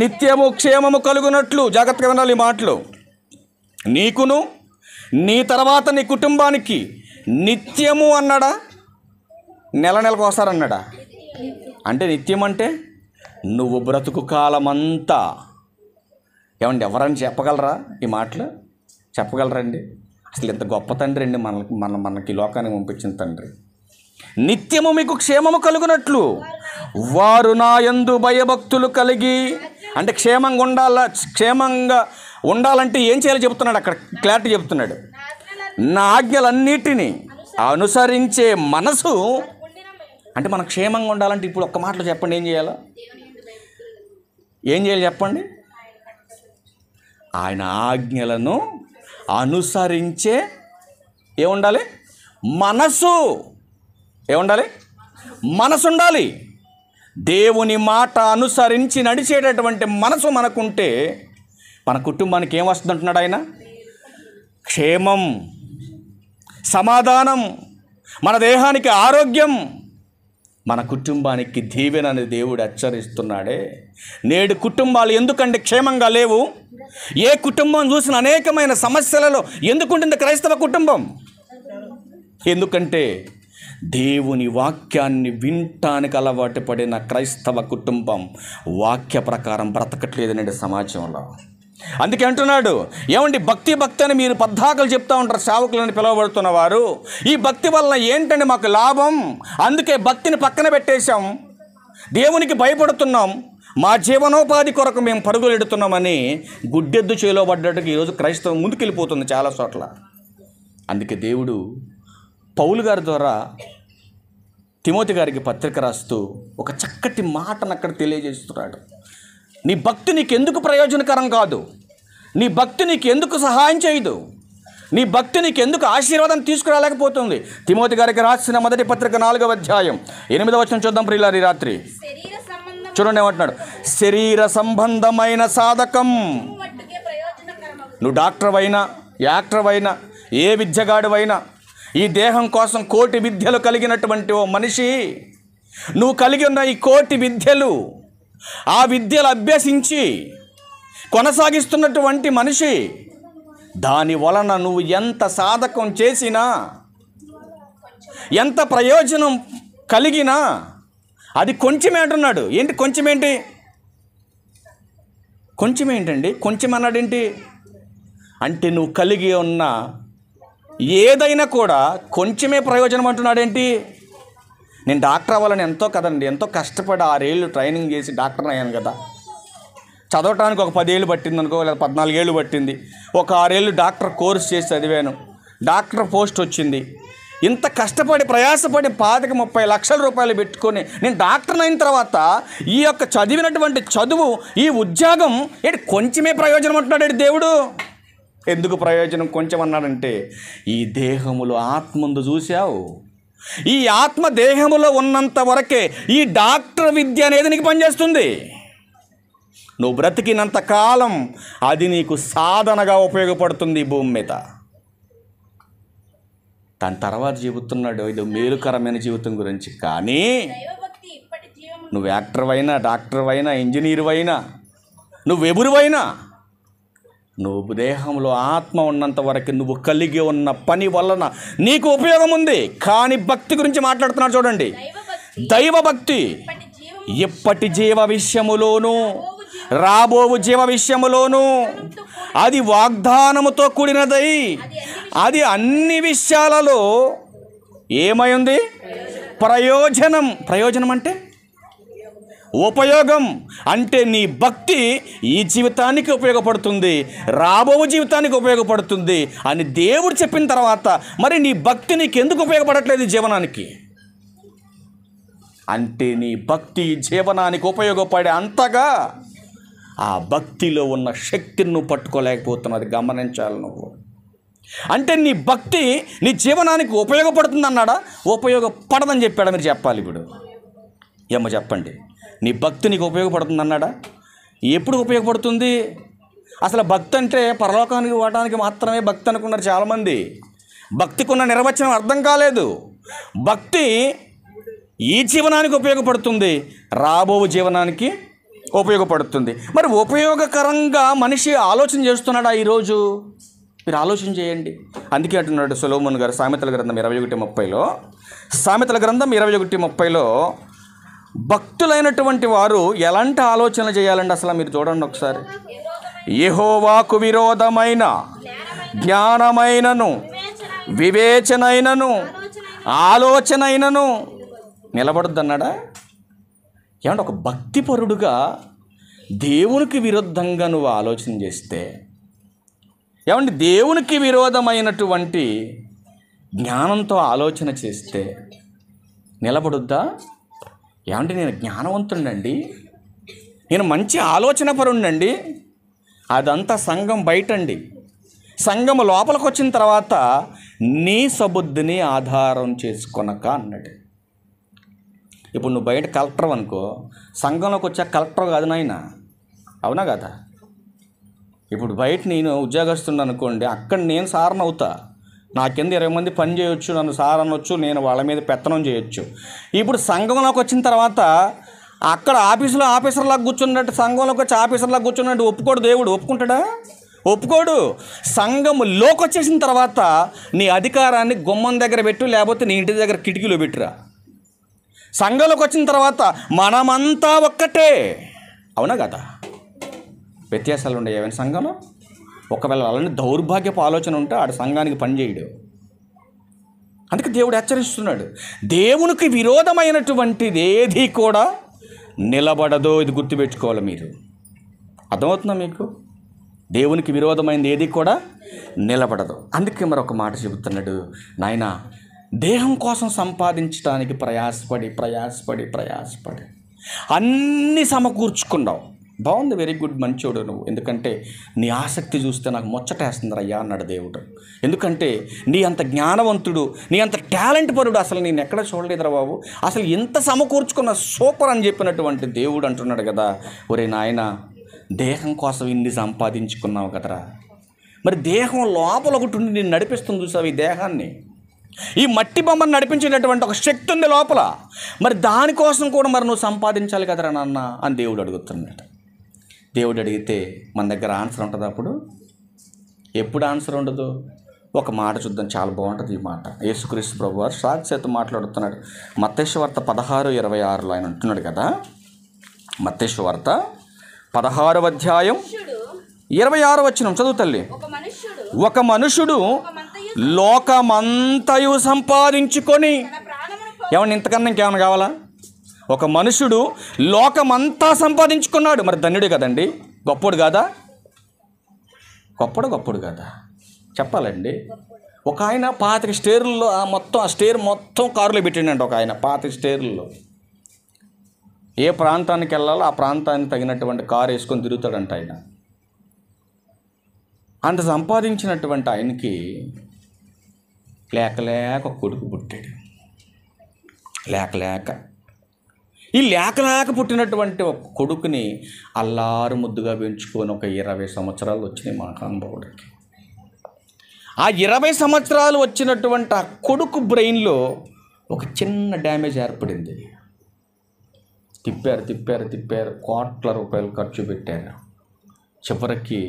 నిత్యము క్షేమము కలుగునట్లు, జాగ్రత్తగా వినాలి ఈ మాటలు, నీకును నీ తర్వాత నీ కుటుంబానికి నిత్యము అన్నాడా, నెల నెలకు ఒకసారన్నాడా? అంటే నిత్యం అంటే నువ్వు బ్రతుకు కాలమంతా. ఏమండి, ఎవరని చెప్పగలరా ఈ మాటలు? చెప్పగలరండి? అసలు ఎంత గొప్ప తండ్రి అండి మనకి లోకానికి పంపించిన తండ్రి. నిత్యము మీకు క్షేమము కలుగునట్లు వారు నా యందు భయభక్తులు కలిగి, అంటే క్షేమంగా ఉండాలంటే ఏం చేయాలో చెబుతున్నాడు అక్కడ, క్లారిటీ చెబుతున్నాడు. నా ఆజ్ఞలన్నిటినీ అనుసరించే మనసు అంటే మనం క్షేమంగా ఉండాలంటే ఇప్పుడు ఒక్క మాటలో చెప్పండి, ఏం చేయాలి? ఏం చేయాలి చెప్పండి? ఆయన ఆజ్ఞలను అనుసరించే ఏముండాలి? మనసు. ఏముండాలి? మనసు ఉండాలి. దేవుని మాట అనుసరించి నడిచేటటువంటి మనసు మనకుంటే మన కుటుంబానికి ఏమొస్తుంది అంటున్నాడు ఆయన? క్షేమం, సమాధానం, మన దేహానికి ఆరోగ్యం, మన కుటుంబానికి దీవెన అని దేవుడు హెచ్చరిస్తున్నాడే. నేడు కుటుంబాలు ఎందుకంటే క్షేమంగా లేవు? ఏ కుటుంబం చూసిన అనేకమైన సమస్యలలో ఎందుకుంటుంది క్రైస్తవ కుటుంబం? ఎందుకంటే దేవుని వాక్యాన్ని వినటానికి అలవాటు పడిన క్రైస్తవ కుటుంబం వాక్య ప్రకారం బ్రతకట్లేదు నేడు సమాజంలో. అందుకే అంటున్నాడు, ఏమండి భక్తి అని మీరు పద్దాకలు చెప్తూ ఉంటారు సేవకులని పిలువబడుతున్న వారు. ఈ భక్తి వల్ల ఏంటంటే మాకు లాభం, అందుకే భక్తిని పక్కన పెట్టేశాం, దేవునికి భయపడుతున్నాం, మా జీవనోపాధి కొరకు మేము పరుగులు ఎడుతున్నామని గుడ్డెద్దు చేలో పడ్డట్టుగా ఈరోజు క్రైస్తవం ముందుకెళ్ళిపోతుంది చాలా చోట్ల. అందుకే దేవుడు పౌలు గారి ద్వారా తిమోతి గారికి పత్రిక రాస్తూ ఒక చక్కటి మాటను అక్కడ తెలియజేస్తున్నాడు. నీ భక్తి నీకు ఎందుకు ప్రయోజనకరం కాదు, నీ భక్తి నీకు ఎందుకు సహాయం చేయదు, నీ భక్తి నీకు ఎందుకు ఆశీర్వాదం తీసుకురాలేకపోతుంది. తిమోతి గారికి రాసిన మొదటి పత్రిక 4వ అధ్యాయం 8వ వచనం చూద్దాం ప్రియులారా. ఈ రాత్రి చూడండి ఏమంటున్నాడు, శరీర సంబంధమైన సాధకం. నువ్వు డాక్టర్ అయినా, యాక్టర్ అయినా, ఏ విద్యగాడువైనా, ఈ దేహం కోసం కోటి విద్యలు కలిగినటువంటి ఓ మనిషి, నువ్వు కలిగి ఉన్న ఈ కోటి విద్యలు, ఆ విద్యలు అభ్యసించి కొనసాగిస్తున్నటువంటి మనిషి, దాని వలన నువ్వు ఎంత సాధకం చేసినా, ఎంత ప్రయోజనం కలిగినా అది కొంచెమే అంటున్నాడు. ఏంటి కొంచెమేంటి? కొంచెమేంటండి? కొంచెం అన్నాడేంటి అంటే నువ్వు కలిగి ఉన్న ఏదైనా కూడా కొంచెమే ప్రయోజనం అంటున్నాడేంటి? నేను డాక్టర్ అవ్వాలని ఎంతో కష్టపడి 6 ఏళ్ళు ట్రైనింగ్ చేసి డాక్టర్ అయ్యాను కదా. చదవటానికి ఒక 10 ఏళ్ళు పట్టింది అనుకో, లేదా 14 ఏళ్ళు పట్టింది. ఒక 6 ఏళ్ళు డాక్టర్ కోర్స్ చేసి చదివాను, డాక్టర్ పోస్ట్ వచ్చింది. ఇంత కష్టపడి ప్రయాసపడి 25-30 లక్షల రూపాయలు పెట్టుకొని నేను డాక్టర్ అయిన తర్వాత ఈ యొక్క చదివినటువంటి చదువు, ఈ ఉద్యోగం ఏంటి కొంచెమే ప్రయోజనం అంటున్నాడు దేవుడు. ఎందుకు ప్రయోజనం కొంచెం అన్నాడంటే, ఈ దేహములో ఆత్మందు చూశావు, ఈ ఆత్మ దేహములో ఉన్నంత వరకే ఈ డాక్టర్ విద్య అనేది నీకు పనిచేస్తుంది. నువ్వు బ్రతికినంత కాలం అది నీకు సాధనగా ఉపయోగపడుతుంది ఈ భూమి మీద. దాని తర్వాత చెబుతున్నాడు ఇది మేలుకరమైన జీవితం గురించి. కానీ నువ్వు యాక్టర్ అయినా, డాక్టర్ అయినా, ఇంజనీర్ అయినా, నువ్వెవరువైనా, నువ్వు దేహంలో ఆత్మ ఉన్నంత వరకు నువ్వు కలిగి ఉన్న పని వలన నీకు ఉపయోగం ఉంది. కానీ భక్తి గురించి మాట్లాడుతున్నాడు చూడండి. దైవభక్తి ఇప్పటి జీవ విషయములోను రాబోవు జీవ విషయములోను అది వాగ్దానముతో కూడినదై, అది అన్ని విషయాలలో ఏమై ఉంది? ప్రయోజనం. ప్రయోజనం అంటే ఉపయోగం. అంటే నీ భక్తి ఈ జీవితానికి ఉపయోగపడుతుంది, రాబో జీవితానికి ఉపయోగపడుతుంది అని దేవుడు చెప్పిన తర్వాత మరి నీ భక్తి నీకు ఎందుకు ఉపయోగపడట్లేదు జీవనానికి? అంటే నీ భక్తి జీవనానికి ఉపయోగపడే అంతగా ఆ భక్తిలో ఉన్న శక్తిని నువ్వు పట్టుకోలేకపోతున్నది గమనించాలి నువ్వు. అంటే నీ భక్తి నీ జీవనానికి ఉపయోగపడుతుంది అన్నాడా, ఉపయోగపడదని చెప్పాడా? మీరు చెప్పాలి ఇప్పుడు. ఏమో చెప్పండి. నీ భక్తి నీకు ఉపయోగపడుతుంది అన్నాడా? ఎప్పుడు ఉపయోగపడుతుంది? అసలు భక్తి అంటే పరలోకానికి పోవడానికి మాత్రమే భక్తి అనుకున్నారు చాలామంది. భక్తికి ఉన్న నిర్వచనం అర్థం కాలేదు. భక్తి ఈ జీవనానికి ఉపయోగపడుతుంది, రాబో జీవనానికి ఉపయోగపడుతుంది. మరి ఉపయోగకరంగా మనిషి ఆలోచన చేస్తున్నాడా ఈరోజు? మీరు ఆలోచన చేయండి. అందుకే అంటున్నాడు సొలొమోను గారు సామెతల గ్రంథం 21:30లో, సామెతల గ్రంథం 21:30లో భక్తులైనటువంటి వారు ఎలాంటి ఆలోచన చేయాలండి అసలు మీరు చూడండి ఒకసారి. యెహోవాకు విరోధమైన జ్ఞానమైనను వివేచనైనను ఆలోచనైనను నిలబడద్దు అన్నాడా? ఏమంటే ఒక భక్తిపరుడుగా దేవునికి విరుద్ధంగా నువ్వు ఆలోచన చేస్తే, ఏమంటే దేవునికి విరోధమైనటువంటి జ్ఞానంతో ఆలోచన చేస్తే నిలబడుద్దా? ఏమంటే నేను జ్ఞానవంతుడండి, నేను మంచి ఆలోచన పరుండండి, అదంతా సంఘం బయటండి. సంఘం లోపలికి వచ్చిన తర్వాత నీ సబుద్ధిని ఆధారం చేసుకొనక అన్నాడు. ఇప్పుడు నువ్వు బయట కలెక్టర్ అనుకో, సంఘంలోకి వచ్చా కలెక్టర్ కాదు నాయన, అవునా కదా? ఇప్పుడు బయట నేను ఉద్యోగస్తున్నా అనుకోండి, అక్కడ నేను సారన అవుతా, నా కింద 20 మంది పని చేయొచ్చు, నన్ను సార్ అనొచ్చు, నేను వాళ్ళ మీద పెత్తనం చేయొచ్చు. ఇప్పుడు సంఘంలోకి వచ్చిన తర్వాత అక్కడ ఆఫీసులో ఆఫీసర్లాగా కూర్చున్నట్టు సంఘంలోకి వచ్చి ఆఫీసర్లాగా కూర్చున్నట్టు ఒప్పుకోడు దేవుడు. ఒప్పుకుంటాడా? ఒప్పుకోడు. సంఘంలోకి వచ్చేసిన తర్వాత నీ అధికారాన్ని గుమ్మం దగ్గర పెట్టు, లేకపోతే నీ ఇంటి దగ్గర కిటికీలో పెట్టురా. సంఘంలోకి వచ్చిన తర్వాత మనమంతా ఒక్కటే, అవునా కదా? వ్యత్యాసాలు ఉండే ఏమైనా సంఘంలో? ఒకవేళ అలాంటి దౌర్భాగ్యపు ఆలోచన ఉంటే ఆడు సంఘానికి పనిచేయడు. అందుకే దేవుడు హెచ్చరిస్తున్నాడు, దేవునికి విరోధమైనటువంటిది ఏది కూడా నిలబడదు. ఇది గుర్తుపెట్టుకోవాలి మీరు. అర్థమవుతుందా మీకు? దేవునికి విరోధమైనది ఏది కూడా నిలబడదు. అందుకే మరొక మాట చెబుతున్నాడు, నాయనా దేహం కోసం సంపాదించడానికి ప్రయాసపడి అన్నీ సమకూర్చుకున్నావు. బాగుంది, వెరీ గుడ్, మంచోడు నువ్వు. ఎందుకంటే నీ ఆసక్తి చూస్తే నాకు ముచ్చటేస్తుంది అయ్యా అన్నాడు దేవుడు. ఎందుకంటే నీ అంత జ్ఞానవంతుడు, నీ అంత టాలెంట్ పరుడు అసలు నేను ఎక్కడ చూడలేదురా బాబు, అసలు ఎంత సమకూర్చుకున్న సూపర్ అని చెప్పినటువంటి దేవుడు అంటున్నాడు కదా, ఒరే నాయన దేహం కోసం ఇన్ని సంపాదించుకున్నావు కదరా, మరి దేహం లోపల ఒకటి ఉండి నేను నడిపిస్తుంది చూసావు. ఈ దేహాన్ని, ఈ మట్టి బొమ్మను నడిపించేటటువంటి ఒక శక్తి ఉంది లోపల, మరి దానికోసం కూడా మరి నువ్వు సంపాదించాలి కదరా నాన్న అని దేవుడు అడుగుతున్నాడు. దేవుడు అడిగితే మన దగ్గర ఆన్సర్ ఉంటుంది. అప్పుడు ఎప్పుడు ఆన్సర్ ఉండదు? ఒక మాట చూద్దాం, చాలా బాగుంటుంది ఈ మాట. యేసుక్రీస్తు ప్రభువారు సాక్షాత్తు మాట్లాడుతున్నాడు. మత్తయి సువార్త 16:26 ఆయన అంటున్నాడు కదా, మత్తయి సువార్త 16వ అధ్యాయం 26వ వచనం చదువు తల్లి. ఒక మనుషుడు లోకమంతయు సంపాదించుకొని, ఏమన్నా ఇంతకన్నా ఇంకేమన్నా కావాలా? ఒక మనుషుడు లోకమంతా సంపాదించుకున్నాడు, మరి ధన్యుడే కదండి, గొప్పోడు కాదా? గొప్పడు కాదా చెప్పాలండి. ఒక ఆయన 25 స్టేర్లలో ఆ స్టేర్ మొత్తం కారులో పెట్టిండండి. ఒక ఆయన 25 స్టేర్లలో ఏ ప్రాంతానికి వెళ్ళాలో ఆ ప్రాంతానికి తగినటువంటి కారు వేసుకొని తిరుగుతాడంట ఆయన. అంత సంపాదించినటువంటి ఆయనకి లేక ఒక కొడుకు పుట్టాడు. ఈ లేక పుట్టినటువంటి ఒక కొడుకుని అల్లారు ముద్దుగా పెంచుకొని ఒక 20 సంవత్సరాలు వచ్చినాయి మా అనుభవుడికి. ఆ 20 సంవత్సరాలు వచ్చినటువంటి ఆ కొడుకు బ్రెయిన్లో ఒక చిన్న డ్యామేజ్ ఏర్పడింది. తిప్పారు, కోట్ల రూపాయలు ఖర్చు పెట్టారు. చివరికి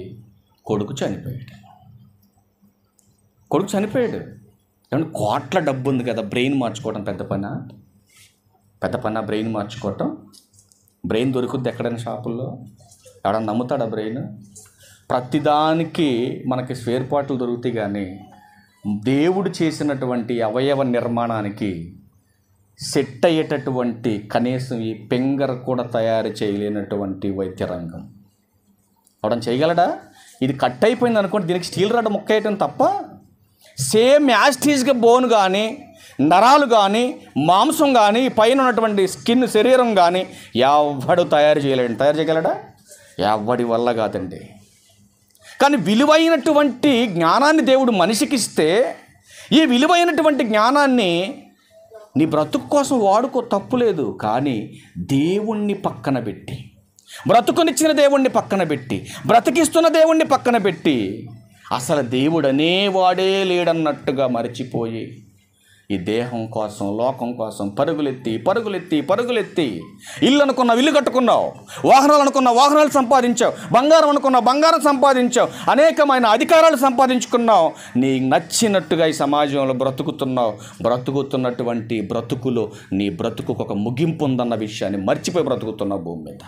కొడుకు చనిపోయాడు. ఏమంటే కోట్ల డబ్బు ఉంది కదా, బ్రెయిన్ మార్చుకోవడం పెద్ద పని బ్రెయిన్ మార్చుకోవటం. బ్రెయిన్ దొరుకుద్ది ఎక్కడైనా షాపుల్లో? ఎవడన్నా నమ్ముతాడా బ్రెయిన్? ప్రతిదానికి మనకి స్పేర్ పార్ట్లు దొరుకుతాయి, కానీ దేవుడు చేసినటువంటి అవయవ నిర్మాణానికి సెట్ అయ్యేటటువంటి కనీసం ఈ ఫింగర్ కూడా తయారు చేయలేనటువంటి వైద్య రంగం. అవడం చేయగలడా? ఇది కట్ అయిపోయింది అనుకోండి, దీనికి స్టీల్ రాడ్ ముక్కేయటం తప్ప సేమ్ యాస్టీజ్గా బోన్ కానీ, నరాలు కానీ, మాంసం కానీ, పైన ఉన్నటువంటి స్కిన్ శరీరం కానీ ఎవడు తయారు చేయగలడా? ఎవడి వల్ల కాదండి. కానీ విలువైనటువంటి జ్ఞానాన్ని దేవుడు మనిషికి ఇస్తే, ఈ విలువైనటువంటి జ్ఞానాన్ని నీ బ్రతుకు కోసం వాడుకో, తప్పులేదు. కానీ దేవుణ్ణి పక్కన పెట్టి, బ్రతుకునిచ్చిన దేవుణ్ణి పక్కన పెట్టి, బ్రతికిస్తున్న దేవుణ్ణి పక్కన పెట్టి, అసలు దేవుడు అనేవాడే లేడన్నట్టుగా మరిచిపోయి ఈ దేహం కోసం, లోకం కోసం పరుగులెత్తి ఇల్లు అనుకున్నావు, ఇల్లు కట్టుకున్నావు, వాహనాలు అనుకున్నావు, వాహనాలు సంపాదించావు, బంగారం అనుకున్నావు, బంగారం సంపాదించావు, అనేకమైన అధికారాలు సంపాదించుకున్నావు. నీకు నచ్చినట్టుగా ఈ సమాజంలో బ్రతుకుతున్నటువంటి బ్రతుకులో నీ బ్రతుకుకు ఒక ముగింపు ఉందన్న విషయాన్ని మర్చిపోయి బ్రతుకుతున్నావు భూమి మీద.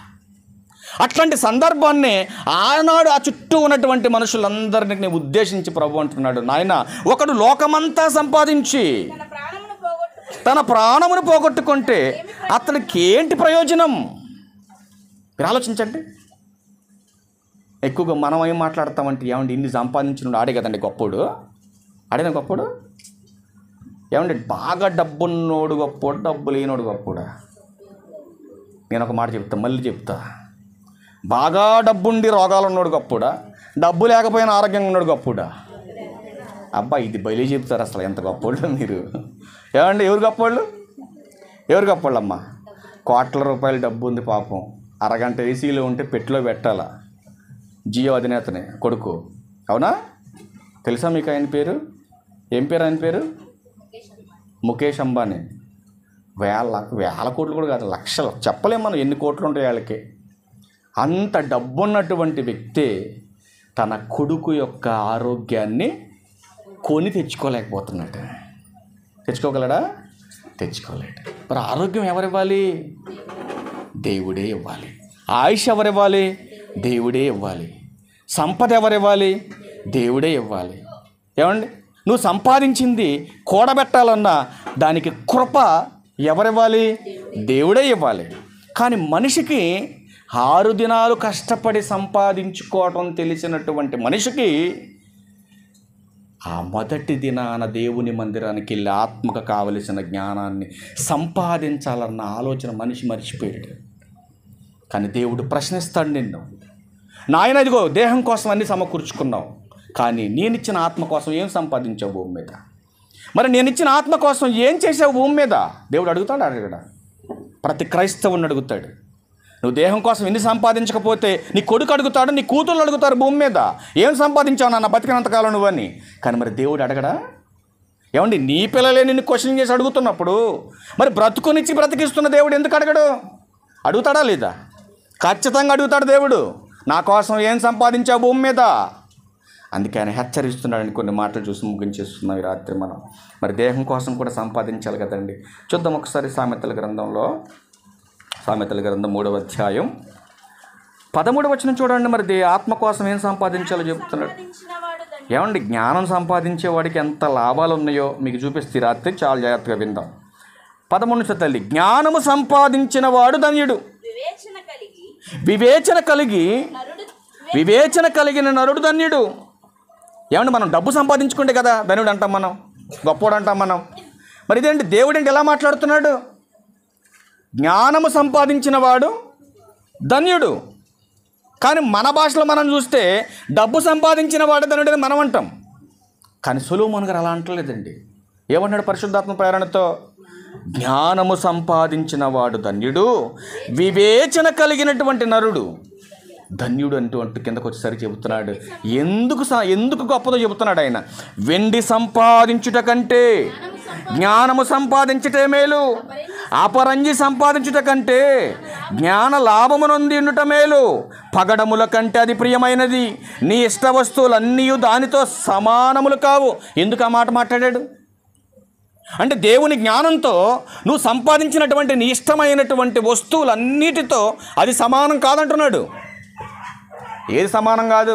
అట్లాంటి సందర్భాన్ని ఆనాడు ఆ చుట్టూ ఉన్నటువంటి మనుషులందరినీ ఉద్దేశించి ప్రభు అంటున్నాడు, నాయన ఒకడు లోకమంతా సంపాదించి తన ప్రాణమును పోగొట్టుకుంటే అతనికి ఏంటి ప్రయోజనం? మీరు ఆలోచించండి. ఎక్కువగా మనం ఏం మాట్లాడతామంటే, ఏమండి ఇన్ని సంపాదించిన ఆడే కదండి గొప్పోడు, ఆడేనా గొప్పోడు? ఏమంటే బాగా డబ్బున్నోడు గొప్పోడు, డబ్బు లేనోడు గొప్పోడా? నేను ఒక మాట చెప్తా, మళ్ళీ చెప్తా. బాగా డబ్బుండి రోగాలు ఉన్నోడు గొప్పోడా, డబ్బు లేకపోయినా ఆరోగ్యంగా ఉన్నాడు గొప్పోడా? అబ్బా, ఇది బయలు చెప్తారు. అసలు ఎంత గొప్పోళ్ళు మీరు. ఏమండి, ఎవరు గొప్పోళ్ళు? ఎవరు గొప్పోళ్ళు అమ్మా? కోట్ల రూపాయలు డబ్బు ఉంది పాపం, అరగంట ఏసీలో ఉంటే పెట్టిలో పెట్టాలా. జియో అధినేతనే కొడుకు, అవునా? తెలుసా మీకు ఆయన పేరు? ఏం పేరు ఆయన పేరు? ముఖేష్ అంబానీ. వేల కోట్లు కూడా కాదు, లక్షలు, చెప్పలేము మనం ఎన్ని కోట్లు ఉంటాయి వాళ్ళకి. అంత డబ్బున్నటువంటి వ్యక్తి తన కొడుకు యొక్క ఆరోగ్యాన్ని కొని తెచ్చుకోలేకపోతున్నాడు. తెచ్చుకోగలడా? తెచ్చుకోలేడు. మరి ఆరోగ్యం ఎవరివ్వాలి? దేవుడే ఇవ్వాలి. ఆయుష్ ఎవరివ్వాలి? దేవుడే ఇవ్వాలి. సంపద ఎవరివ్వాలి? దేవుడే ఇవ్వాలి. ఏమండి, నువ్వు సంపాదించింది కూడబెట్టాలన్నా దానికి కృప ఎవరివ్వాలి? దేవుడే ఇవ్వాలి. కానీ మనిషికి 6 దినాలు కష్టపడి సంపాదించుకోవటం తెలిసినటువంటి మనిషికి ఆ మొదటి దినాన దేవుని మందిరానికి వెళ్ళి ఆత్మకు కావలసిన జ్ఞానాన్ని సంపాదించాలన్న ఆలోచన మనిషి మర్చిపోయాడు. కానీ దేవుడు ప్రశ్నిస్తాడు నిన్ను, నాయన ఇదిగో దేహం కోసం అన్నీ సమకూర్చుకున్నావు, కానీ నేనిచ్చిన ఆత్మ కోసం ఏం సంపాదించావు భూమి మీద? మరి నేనిచ్చిన ఆత్మ కోసం ఏం చేసావు భూమి మీద? దేవుడు అడుగుతాడు, అడగడా? ప్రతి క్రైస్తవుని అడుగుతాడు. నువ్వు దేహం కోసం ఎన్ని సంపాదించకపోతే నీ కొడుకు అడుగుతాడు, నీ కూతుళ్ళు అడుగుతారు భూమి మీద, ఏం సంపాదించావు నాన్న బతికినంతకాలం నువ్వని. కానీ మరి దేవుడు అడగడా? ఏమండి, నీ పిల్లలే నిన్ను క్వశ్చన్ చేసి అడుగుతున్నప్పుడు మరి బ్రతుకునిచ్చి బ్రతికిస్తున్న దేవుడు ఎందుకు అడగడు? అడుగుతాడా లేదా? ఖచ్చితంగా అడుగుతాడు దేవుడు. నా కోసం ఏం సంపాదించావు భూమి మీద? అందుకే ఆయన హెచ్చరిస్తున్నాడని కొన్ని మాటలు చూసి ముగించేస్తున్నాం ఈ రాత్రి మనం. మరి దేహం కోసం కూడా సంపాదించాలి కదండి. చూద్దాం ఒకసారి సామెతల గ్రంథంలో, సామెతల గ్రంథం 3వ అధ్యాయం 13వ వచనం చూడండి. మరి ఆత్మ కోసం ఏం సంపాదించాలో చెప్తున్నాడు. ఏమండి, జ్ఞానం సంపాదించేవాడికి ఎంత లాభాలు ఉన్నాయో మీకు చూపిస్తే రాత్రి చాలా జాగ్రత్తగా విందాం. 13 తల్లి, జ్ఞానము సంపాదించిన వాడు ధన్యుడు, వివేచన కలిగిన నరుడు ధన్యుడు. ఏమండి, మనం డబ్బు సంపాదించుకుంటే కదా ధన్యుడు అంటాం, మనం గొప్పోడు అంటాం మనం. మరి ఇదేంటి, దేవుడు ఏంటి ఎలా మాట్లాడుతున్నాడు? జ్ఞానము సంపాదించిన వాడు ధన్యుడు. కానీ మన భాషలో మనం చూస్తే డబ్బు సంపాదించిన వాడు ధన్యుడు అని మనం అంటాం. కానీ సొలొమోను గారు అలా అంటలేదండి. ఏమన్నాడు పరిశుద్ధాత్మ ప్రేరణతో? జ్ఞానము సంపాదించిన వాడు ధన్యుడు, వివేచన కలిగినటువంటి నరుడు ధన్యుడు అంటూ కిందకు వచ్చేసరికి చెబుతున్నాడు. ఎందుకు గొప్పదో చెబుతున్నాడు ఆయన. వెండి సంపాదించుట కంటే జ్ఞానము సంపాదించుటే మేలు, అపరంజి సంపాదించుట కంటే జ్ఞాన లాభము నొంది ఉండుట మేలు, పగడముల కంటే అది ప్రియమైనది, నీ ఇష్ట వస్తువులన్నీ దానితో సమానములు కావు. ఎందుకు ఆ మాట మాట్లాడాడు అంటే, దేవుని జ్ఞానంతో నువ్వు సంపాదించినటువంటి నీ ఇష్టమైనటువంటి వస్తువులన్నిటితో అది సమానం కాదంటున్నాడు. ఏది సమానం కాదు?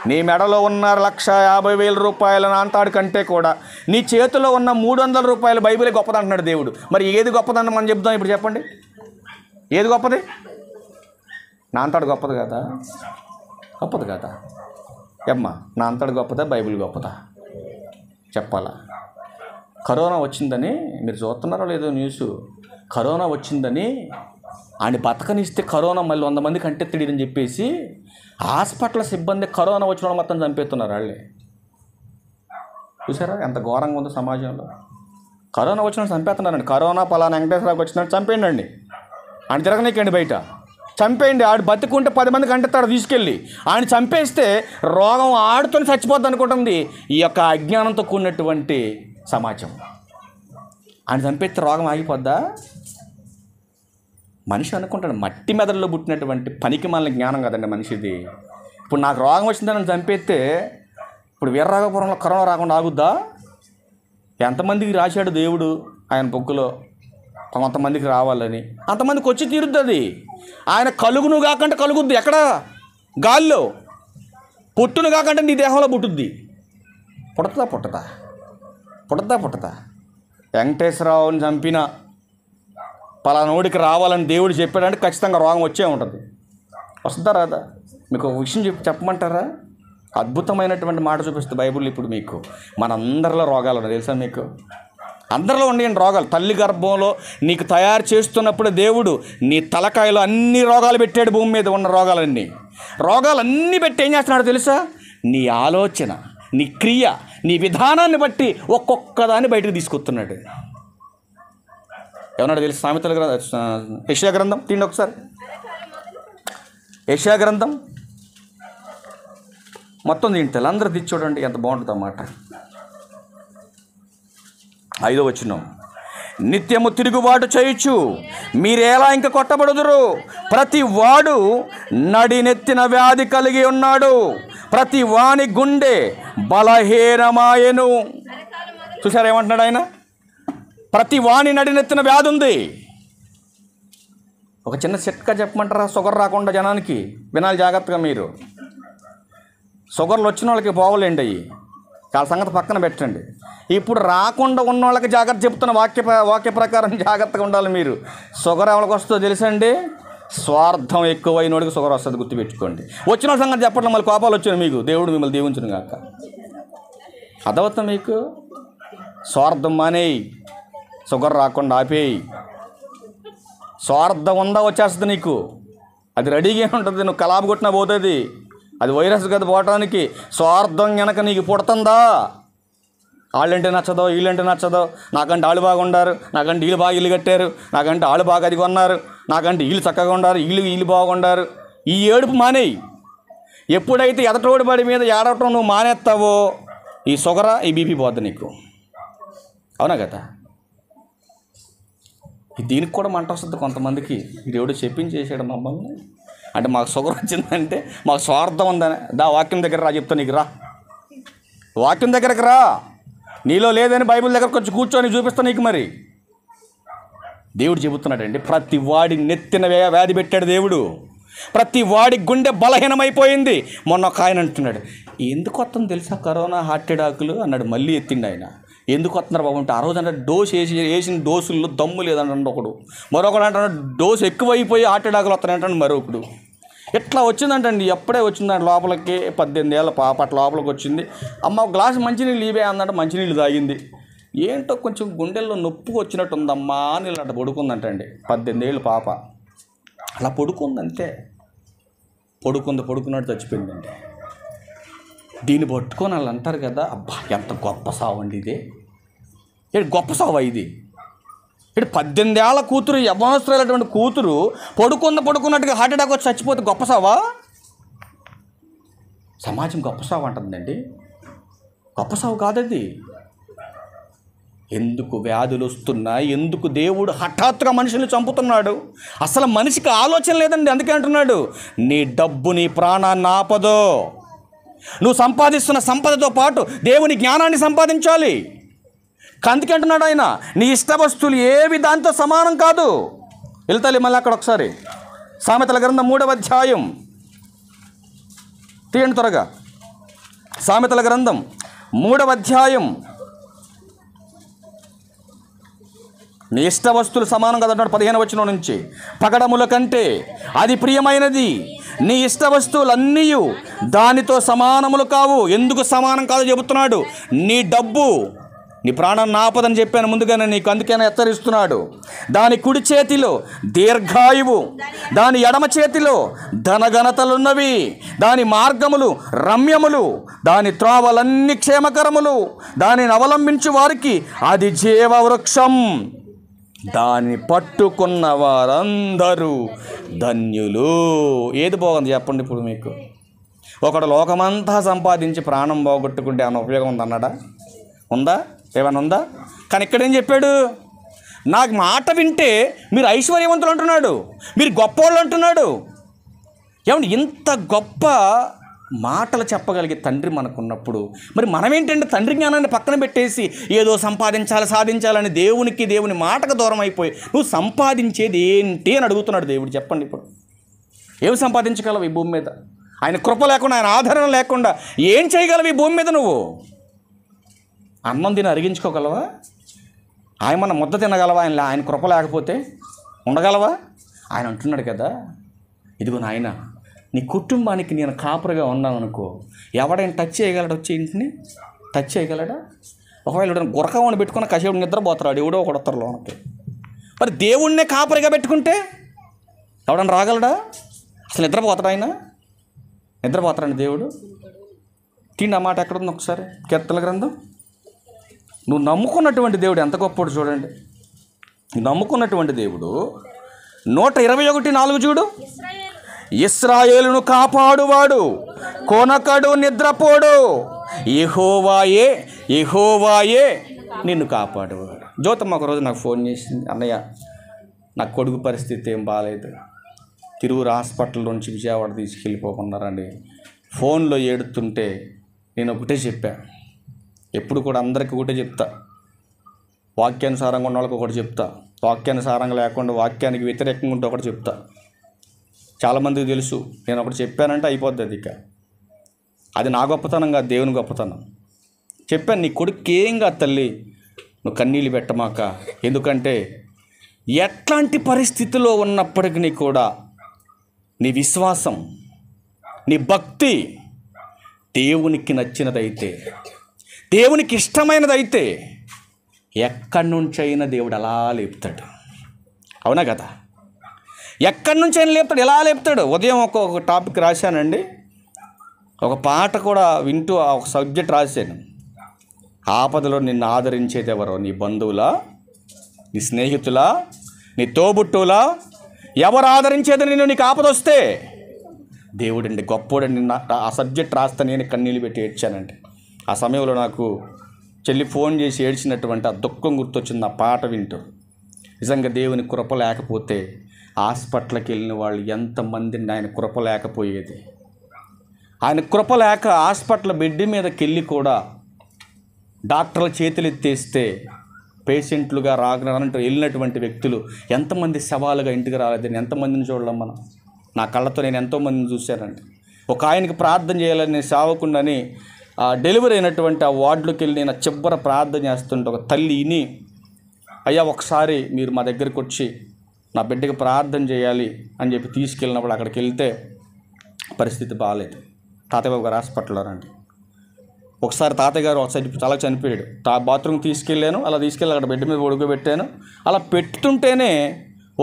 నీ మెడలో ఉన్న 1,50,000 రూపాయల నాంతాడు కంటే కూడా నీ చేతిలో ఉన్న 300 రూపాయల బైబిలే గొప్పదంటున్నాడు దేవుడు. మరి ఏది గొప్పదని మనం చెప్తాం ఇప్పుడు? చెప్పండి, ఏది గొప్పది? నాంతాడు గొప్పది కదా? గొప్పది కదా? ఏమ్మా, నాంతాడు గొప్పదా, బైబిల్ గొప్పదా? చెప్పాలా? కరోనా వచ్చిందని మీరు చూస్తున్నారో లేదో న్యూస్. కరోనా వచ్చిందని ఆయన బతకనిస్తే కరోనా మళ్ళీ 100 మందికి అంటెత్తిడని చెప్పేసి హాస్పిటల్ సిబ్బంది కరోనా వచ్చిన వాళ్ళు మొత్తం చంపేస్తున్నారు వాళ్ళే. చూసారా ఎంత ఘోరంగా ఉందో సమాజంలో? కరోనా వచ్చిన చంపేస్తున్నారండి. కరోనా పలానా వెంకటేశ్వరరావుకి వచ్చినట్టు చంపేయండి అండి, ఆయన తిరగనీకండి బయట, చంపేయండి. ఆడు బతుకుంటే 10 మందికి అంటెత్తాడు తీసుకెళ్ళి. ఆయన చంపేస్తే రోగం ఆడుతూనే చచ్చిపోద్ది అనుకుంటుంది ఈ యొక్క అజ్ఞానంతో కూడినటువంటి సమాజం. ఆయన చంపేస్తే రోగం ఆగిపోద్దా? మనిషి అనుకుంటాడు మట్టి మెదడులో పుట్టినటువంటి పనికి మాలిన జ్ఞానం కదండి మనిషిది. ఇప్పుడు నాకు రోగం వచ్చిందని చంపేస్తే ఇప్పుడు వీరరాఘపురంలో కరోనా రాకుండా ఆగుద్దా? ఎంతమందికి రాశాడు దేవుడు ఆయన బొగ్గులో కొంతమందికి రావాలని, అంతమందికి వచ్చి తీరుద్ది అది. ఆయన కలుగును కాకంటే కలుగుద్ది ఎక్కడ? గాల్లో. పుట్టును కాకంటే నీ దేహంలో పుట్టుద్ది. పుట్టదా? వెంకటేశ్వరరావుని చంపిన పలానోడికి రావాలని దేవుడు చెప్పాడంటే ఖచ్చితంగా రోగం వచ్చే ఉంటుంది. వస్తుందా రాదా? మీకు ఒక విషయం చెప్పమంటారా? అద్భుతమైనటువంటి మాట చూపిస్తుంది బైబిల్ ఇప్పుడు మీకు. మనందరిలో రోగాలు ఉన్నాయి తెలుసా మీకు? అందరిలో ఉండేయండి రోగాలు. తల్లి గర్భంలో నీకు తయారు చేస్తున్నప్పుడు దేవుడు నీ తలకాయలో అన్ని రోగాలు పెట్టాడు. భూమి మీద ఉన్న రోగాలన్నీ పెట్టి ఏం చేస్తున్నాడు తెలుసా? నీ ఆలోచన, నీ క్రియ, నీ విధానాన్ని బట్టి ఒక్కొక్క దాన్ని బయటకు తీసుకొస్తున్నాడు. ఏమన్నాడు తెలుసు? సామెతల గ్రంథం, యెషయా గ్రంథం తీయండి ఒకసారి. యెషయా గ్రంథం మొత్తం తింటారు, అందరూ తెచ్చి చూడండి ఎంత బాగుంటుంది అన్నమాట. 5వ వచనం, నిత్యము తిరుగుబాటు చేయొచ్చు, మీరేలా ఇంక కొట్టబడుదురు. ప్రతి వాడు నడినెత్తిన వ్యాధి కలిగి ఉన్నాడు, ప్రతి వాని గుండె బలహీనమాయెను. చూసారా ఏమంటున్నాడు ఆయన? ప్రతి వాని నడినెత్తిన వ్యాధి ఉంది. ఒక చిన్న చిట్కా చెప్పమంటారా షుగర్ రాకుండా జనానికి? వినాలి జాగ్రత్తగా మీరు. షుగర్లు వచ్చిన వాళ్ళకి పోవలేండి అయ్యి, వాళ్ళ సంగతి పక్కన పెట్టండి. ఇప్పుడు రాకుండా ఉన్న వాళ్ళకి జాగ్రత్త చెప్తున్న వాక్య ప్రకారం జాగ్రత్తగా ఉండాలి మీరు. షుగర్ ఎవరికి వస్తుందో తెలుసండి? స్వార్థం ఎక్కువైనోడికి షుగర్ వస్తుంది, గుర్తుపెట్టుకోండి. వచ్చిన సంగతి చెప్పట్లేదు, మళ్ళీ కోపాలు వచ్చాయి మీకు. దేవుడు మిమ్మల్ని దీవించును కాక. అదవుతా మీకు. స్వార్థం మానేయి, షుగర్ రాకుండా ఆపేయి. స్వార్థం ఉందా వచ్చేస్తుంది నీకు, అది రెడీగా ఉంటుంది, నువ్వు కలాపు కొట్టినా పోతుంది. అది వైరస్ కదా పోవటానికి. స్వార్థం కనుక నీకు పుడుతుందా? వాళ్ళంటే నచ్చదో, వీళ్ళంటే నచ్చదో, నాకంటే వాళ్ళు బాగుండారు, నాకంటే వీళ్ళు బాగా ఇల్లు కట్టారు, నాకంటే వాళ్ళు బాగా అది కొన్నారు, నాకంటే వీళ్ళు చక్కగా ఉండారు, వీళ్ళు బాగుండారు. ఈ ఏడుపు మానేయి. ఎప్పుడైతే ఎదటోడి బడి మీద ఏడవటం నువ్వు మానేస్తావో ఈ షుగర్, ఈ బీపీ పోద్ది నీకు. అవునా కదా? దీనికి కూడా మంట వస్తుంది కొంతమందికి. దేవుడు చెప్పించేసాడు మమ్మల్ని. అంటే మాకు షుగర్ వచ్చిందంటే మాకు స్వార్థం ఉందని. వాక్యం దగ్గర రా, చెప్తా నీకు. రా, వాక్యం దగ్గరకు రా. నీలో లేదని బైబిల్ దగ్గరకు వచ్చి కూర్చొని చూపిస్తా నీకు. మరి దేవుడు చెబుతున్నాడండి, ప్రతి వాడి నెత్తిన వ్యాధి పెట్టాడు దేవుడు. ప్రతి వాడి గుండె బలహీనమైపోయింది. మొన్న ఒక ఆయన అంటున్నాడు, ఎందుకు వస్తుంది తెలుసా కరోనా, హార్ట్ అటాకులు అన్నాడు. మళ్ళీ ఎత్తిండి ఆయన. ఎందుకు వస్తున్నారు బాబు అంటే, ఆ రోజు అంటే డోస్ వేసిన డోసుల్లో దమ్ము లేదంటే ఒకడు, మరొకడు అంటున్నాడు డోసు ఎక్కువైపోయి హార్ట్ అటాకులు వస్తాయంటాడు మరొకడు. ఎట్లా వచ్చిందంటండి, ఎప్పుడే వచ్చిందంటే లోపలికి 18 ఏళ్ళ పాప అట్లా లోపలికి వచ్చింది. అమ్మ ఒక గ్లాసు మంచినీళ్ళు ఇవే అందంటే మంచినీళ్ళు తాగింది. ఏంటో కొంచెం గుండెల్లో నొప్పి వచ్చినట్టు ఉందమ్మా అని అట్లా పడుకుందంటండి. 18 ఏళ్ళు పాప అలా పడుకుందంతే. పడుకున్నట్టు చచ్చిపోయిందండి. దీన్ని పట్టుకొని వాళ్ళు అంటారు కదా, అబ్బా ఎంత గొప్ప సావు అండి ఇది. గొప్ప సావా ఇది? 18 ఏళ్ల కూతురు, యవ్వనస్తులైనటువంటి కూతురు పడుకున్నట్టుగా హార్ట్ అటాక్ వచ్చి చచ్చిపోతే గొప్ప సావా? సమాజం గొప్ప సావు అంటుందండి. గొప్ప సావు కాదది. ఎందుకు వ్యాధులు వస్తున్నాయి? ఎందుకు దేవుడు హఠాత్తుగా మనుషుల్ని చంపుతున్నాడు? అసలు మనిషికి ఆలోచన లేదండి. అందుకే అంటున్నాడు, నీ డబ్బు నీ ప్రాణాన్ని ఆపదో. నువ్వు సంపాదిస్తున్న సంపదతో పాటు దేవుని జ్ఞానాన్ని సంపాదించాలి. అందుకే అంటున్నాడు ఆయన, నీ ఇష్ట వస్తువులు ఏవి దాంతో సమానం కాదు. వెళ్తాలి మళ్ళీ అక్కడ ఒకసారి. సామెతల గ్రంథం 3వ అధ్యాయం తీయండి త్వరగా. సామెతల గ్రంథం 3వ అధ్యాయం. నీ ఇష్ట వస్తువులు సమానం కదా అంటున్నాడు 15వ వచనం నుంచి. పగడముల కంటే అది ప్రియమైనది, నీ ఇష్ట వస్తువులన్నీ దానితో సమానములు కావు. ఎందుకు సమానం కాదో చెబుతున్నాడు. నీ డబ్బు నీ ప్రాణాన్ని ఆపదని చెప్పాను ముందుగానే నీకు, అందుకనే హెచ్చరిస్తున్నాడు. దాని కుడి చేతిలో దీర్ఘాయువు, దాని ఎడమ చేతిలో ధనఘనతలున్నవి, దాని మార్గములు రమ్యములు, దాని త్రోవలన్నీ క్షేమకరములు, దానిని అవలంబించు వారికి అది జీవవృక్షం, దాన్ని పట్టుకున్న వారందరూ ధన్యులు. ఏది బాగుంది చెప్పండి ఇప్పుడు మీకు? ఒకడు లోకమంతా సంపాదించి ప్రాణం పోగొట్టుకుంటే ఏమైనా ఉపయోగం ఉందన్నాడా? ఉందా? ఏమైనా ఉందా? కానీ ఇక్కడేం చెప్పాడు? నాకు మాట వింటే మీరు ఐశ్వర్యవంతులు అంటున్నాడు, మీరు గొప్పవాళ్ళు అంటున్నాడు. ఏమండి, ఇంత గొప్ప మాటలు చెప్పగలిగే తండ్రి మనకున్నప్పుడు మరి మనమేంటంటే తండ్రి జ్ఞానాన్ని పక్కన పెట్టేసి ఏదో సాధించాలని దేవుని మాటకు దూరం అయిపోయి నువ్వు సంపాదించేది ఏంటి అని అడుగుతున్నాడు దేవుడు. చెప్పండి ఇప్పుడు ఏమి సంపాదించగలవు ఈ భూమి మీద? ఆయన కృప లేకుండా, ఆయన ఆదరణ లేకుండా ఏం చేయగలవు ఈ భూమి మీద? నువ్వు అన్నం తిని అరిగించుకోగలవా? ఆయన మన ముద్ద తినగలవా? ఆయన కృప లేకపోతే ఉండగలవా? ఆయన అంటున్నాడు కదా, ఇదిగో నాయన నీ కుటుంబానికి నేను కాపురగా ఉన్నాను అనుకో, ఎవడైనా టచ్ చేయగలడు? వచ్చి ఇంటిని టచ్ చేయగలడా? ఒకవేళ ఎవడైనా గురకమని పెట్టుకున్న కసేపుడు నిద్రపోతాడు, ఎవడో ఒకడొస్తారు లోనకి. మరి దేవుణ్ణే కాపరిగా పెట్టుకుంటే ఎవడన్నా రాగలడా? అసలు నిద్రపోతాడు ఆయన? నిద్రపోతాడండి దేవుడు? తిండి అన్నమాట ఎక్కడుంది ఒకసారి కీర్తనల గ్రంథం. నువ్వు నమ్ముకున్నటువంటి దేవుడు ఎంత గొప్పడు చూడండి. నమ్ముకున్నటువంటి దేవుడు 121:4 చూడు. ఇశ్రాయేలును కాపాడువాడు, కొనకడు, నిద్రపోడు, యెహోవాయే యెహోవాయే నిన్ను కాపాడువాడు. జ్యోతమ్మ ఒకరోజు నాకు ఫోన్ చేసింది, అన్నయ్య నా కొడుకు పరిస్థితి ఏం బాగాలేదు, తిరువురు హాస్పిటల్ నుంచి విజయవాడ తీసుకెళ్ళిపోకున్నారండి. ఫోన్లో ఏడుతుంటే నేను ఒకటే చెప్పా, ఎప్పుడు కూడా అందరికీ ఒకటే చెప్తా, వాక్యానుసారంగా ఉన్న వాళ్ళకి ఒకటి చెప్తా, వాక్యానుసారంగా లేకుండా వాక్యానికి వ్యతిరేకంగా ఉంటే ఒకటి చెప్తా. చాలామందికి తెలుసు, నేను ఒకటి చెప్పానంటే అయిపోద్ది అది. ఇక అది నా గొప్పతనం కాదు, దేవుని గొప్పతనం. చెప్పాను, నీ కొడుకు ఏం కాదు తల్లి, నువ్వు కన్నీళ్ళు పెట్టమాక. ఎందుకంటే ఎట్లాంటి పరిస్థితిలో ఉన్నప్పటికీ కూడా నీ విశ్వాసం, నీ భక్తి దేవునికి నచ్చినదైతే, దేవునికి ఇష్టమైనదైతే ఎక్కడి నుంచైనా దేవుడు అలా లేపుతాడు. అవునా కదా? ఎక్కడి నుంచైనా లేపుతాడు, ఎలా లేపుతాడు. ఉదయం ఒక టాపిక్ రాశానండి, ఒక పాట కూడా వింటూ ఒక సబ్జెక్ట్ రాశాను. ఆపదలో నిన్ను ఆదరించేది ఎవరో? నీ బంధువులా, నీ స్నేహితులా, నీ తోబుట్టులా? ఎవరు ఆదరించేది నిన్ను నీకు ఆపద వస్తే? దేవుడండి, గొప్పోడండి. ఆ సబ్జెక్ట్ రాస్తే నేను కన్నీళ్ళు పెట్టి ఏడ్చానండి. ఆ సమయంలో నాకు చెల్లి ఫోన్ చేసి ఏడ్చినటువంటి ఆ దుఃఖం గుర్తొచ్చింది ఆ పాట వింటూ. నిజంగా దేవుని కృప లేకపోతే హాస్పిటల్కి వెళ్ళిన వాళ్ళు ఎంతమందిని ఆయన కృప లేకపోయేది. ఆయన కృప లేక హాస్పిటల్ బెడ్ మీదకి వెళ్ళి కూడా డాక్టర్ల చేతులు ఎత్తేస్తే పేషెంట్లుగా రాగలంటూ వెళ్ళినటువంటి వ్యక్తులు ఎంతమంది శవాలుగా ఇంటికి రాలేదని ఎంతమందిని చూడలేం మనం. నా కళ్ళతో నేను ఎంతోమందిని చూశానండి. ఒక ఆయనకి ప్రార్థన చేయాలని సేవకుండాని డెలివరీ అయినటువంటి ఆ వార్డులోకి వెళ్ళి నేను చివర ప్రార్థన చేస్తుంటే ఒక తల్లి ఇని, అయ్యా ఒకసారి మీరు మా దగ్గరికి వచ్చి నా బిడ్డకి ప్రార్థన చేయాలి అని చెప్పి తీసుకెళ్ళినప్పుడు అక్కడికి వెళ్తే పరిస్థితి బాగాలేదు. తాతయ్య గారు హాస్పిటల్లో రండి. ఒకసారి తాతయ్య గారు ఒకసారి చాలా చనిపోయాడు. బాత్రూమ్ తీసుకెళ్ళాను, అలా తీసుకెళ్ళి అక్కడ బెడ్ మీద పడుకోబెట్టాను. అలా పెట్టుతుంటేనే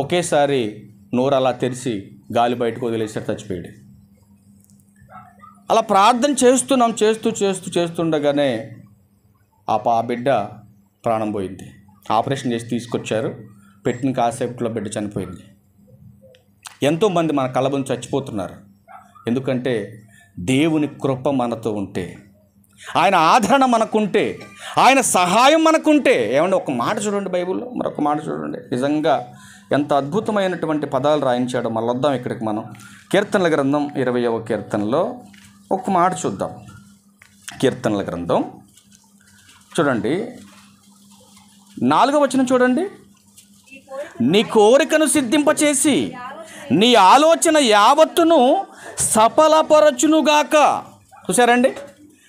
ఒకేసారి నోరు అలా తెరిచి గాలి బయటకు వదిలేసాడు, చచ్చిపోయాడు. అలా ప్రార్థన చేస్తుండగానే ఆ బిడ్డ ప్రాణం పోయింది. ఆపరేషన్ చేసి తీసుకొచ్చారు, పెట్టిన కాసేపులో బిడ్డ చనిపోయింది. ఎంతోమంది మన కళ్ళ ముందు చచ్చిపోతున్నారు. ఎందుకంటే దేవుని కృప మనతో ఉంటే, ఆయన ఆదరణ మనకుంటే, ఆయన సహాయం మనకుంటే. ఏమంటే ఒక మాట చూడండి బైబిల్లో, మరొక మాట చూడండి. నిజంగా ఎంత అద్భుతమైనటువంటి పదాలు రాయించాడో. మళ్ళీ వద్దాం ఇక్కడికి మనం. కీర్తనల గ్రంథం 20వ కీర్తనలో ఒక మాట చూద్దాం. కీర్తనల గ్రంథం చూడండి, 4వ వచనం చూడండి. నీ కోరికను సిద్ధింపచేసి నీ ఆలోచన యావత్తును సఫలపరచునుగాక. చూసారండి,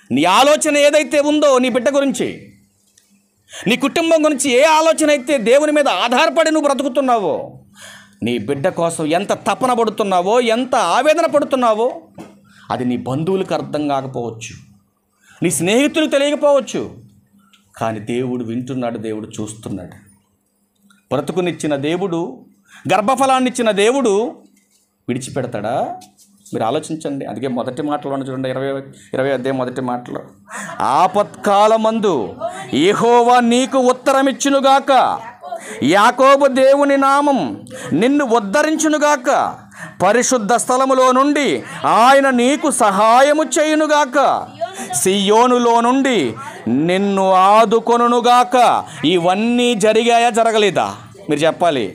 నీ ఆలోచన ఏదైతే ఉందో నీ బిడ్డ గురించి, నీ కుటుంబం గురించి ఏ ఆలోచన అయితే దేవుని మీద ఆధారపడి నువ్వు బ్రతుకుతున్నావో, నీ బిడ్డ కోసం ఎంత తపన పడుతున్నావో, ఎంత ఆవేదన పడుతున్నావో, అది నీ బంధువులకు అర్థం కాకపోవచ్చు, నీ స్నేహితులకు తెలియకపోవచ్చు. కానీ దేవుడు వింటున్నాడు, దేవుడు చూస్తున్నాడు. బ్రతుకునిచ్చిన దేవుడు, గర్భఫలాన్ని ఇచ్చిన దేవుడు విడిచిపెడతాడా? మీరు ఆలోచించండి. అందుకే మొదటి మాటలో చూడండి, 20వ అధ్యాయం మొదటి మాటలో, ఆపత్కాలమందు యెహోవా నీకు ఉత్తరమిచ్చునుగాక, యాకోబు దేవుని నామం నిన్ను ఉద్ధరించునుగాక, పరిశుద్ధ స్థలములో నుండి ఆయన నీకు సహాయము చేయునుగాక, సియోనులో నుండి నిన్ను ఆదుకొనుగాక. ఇవన్నీ జరిగాయా, జరగలేదా? మీరు చెప్పాలి.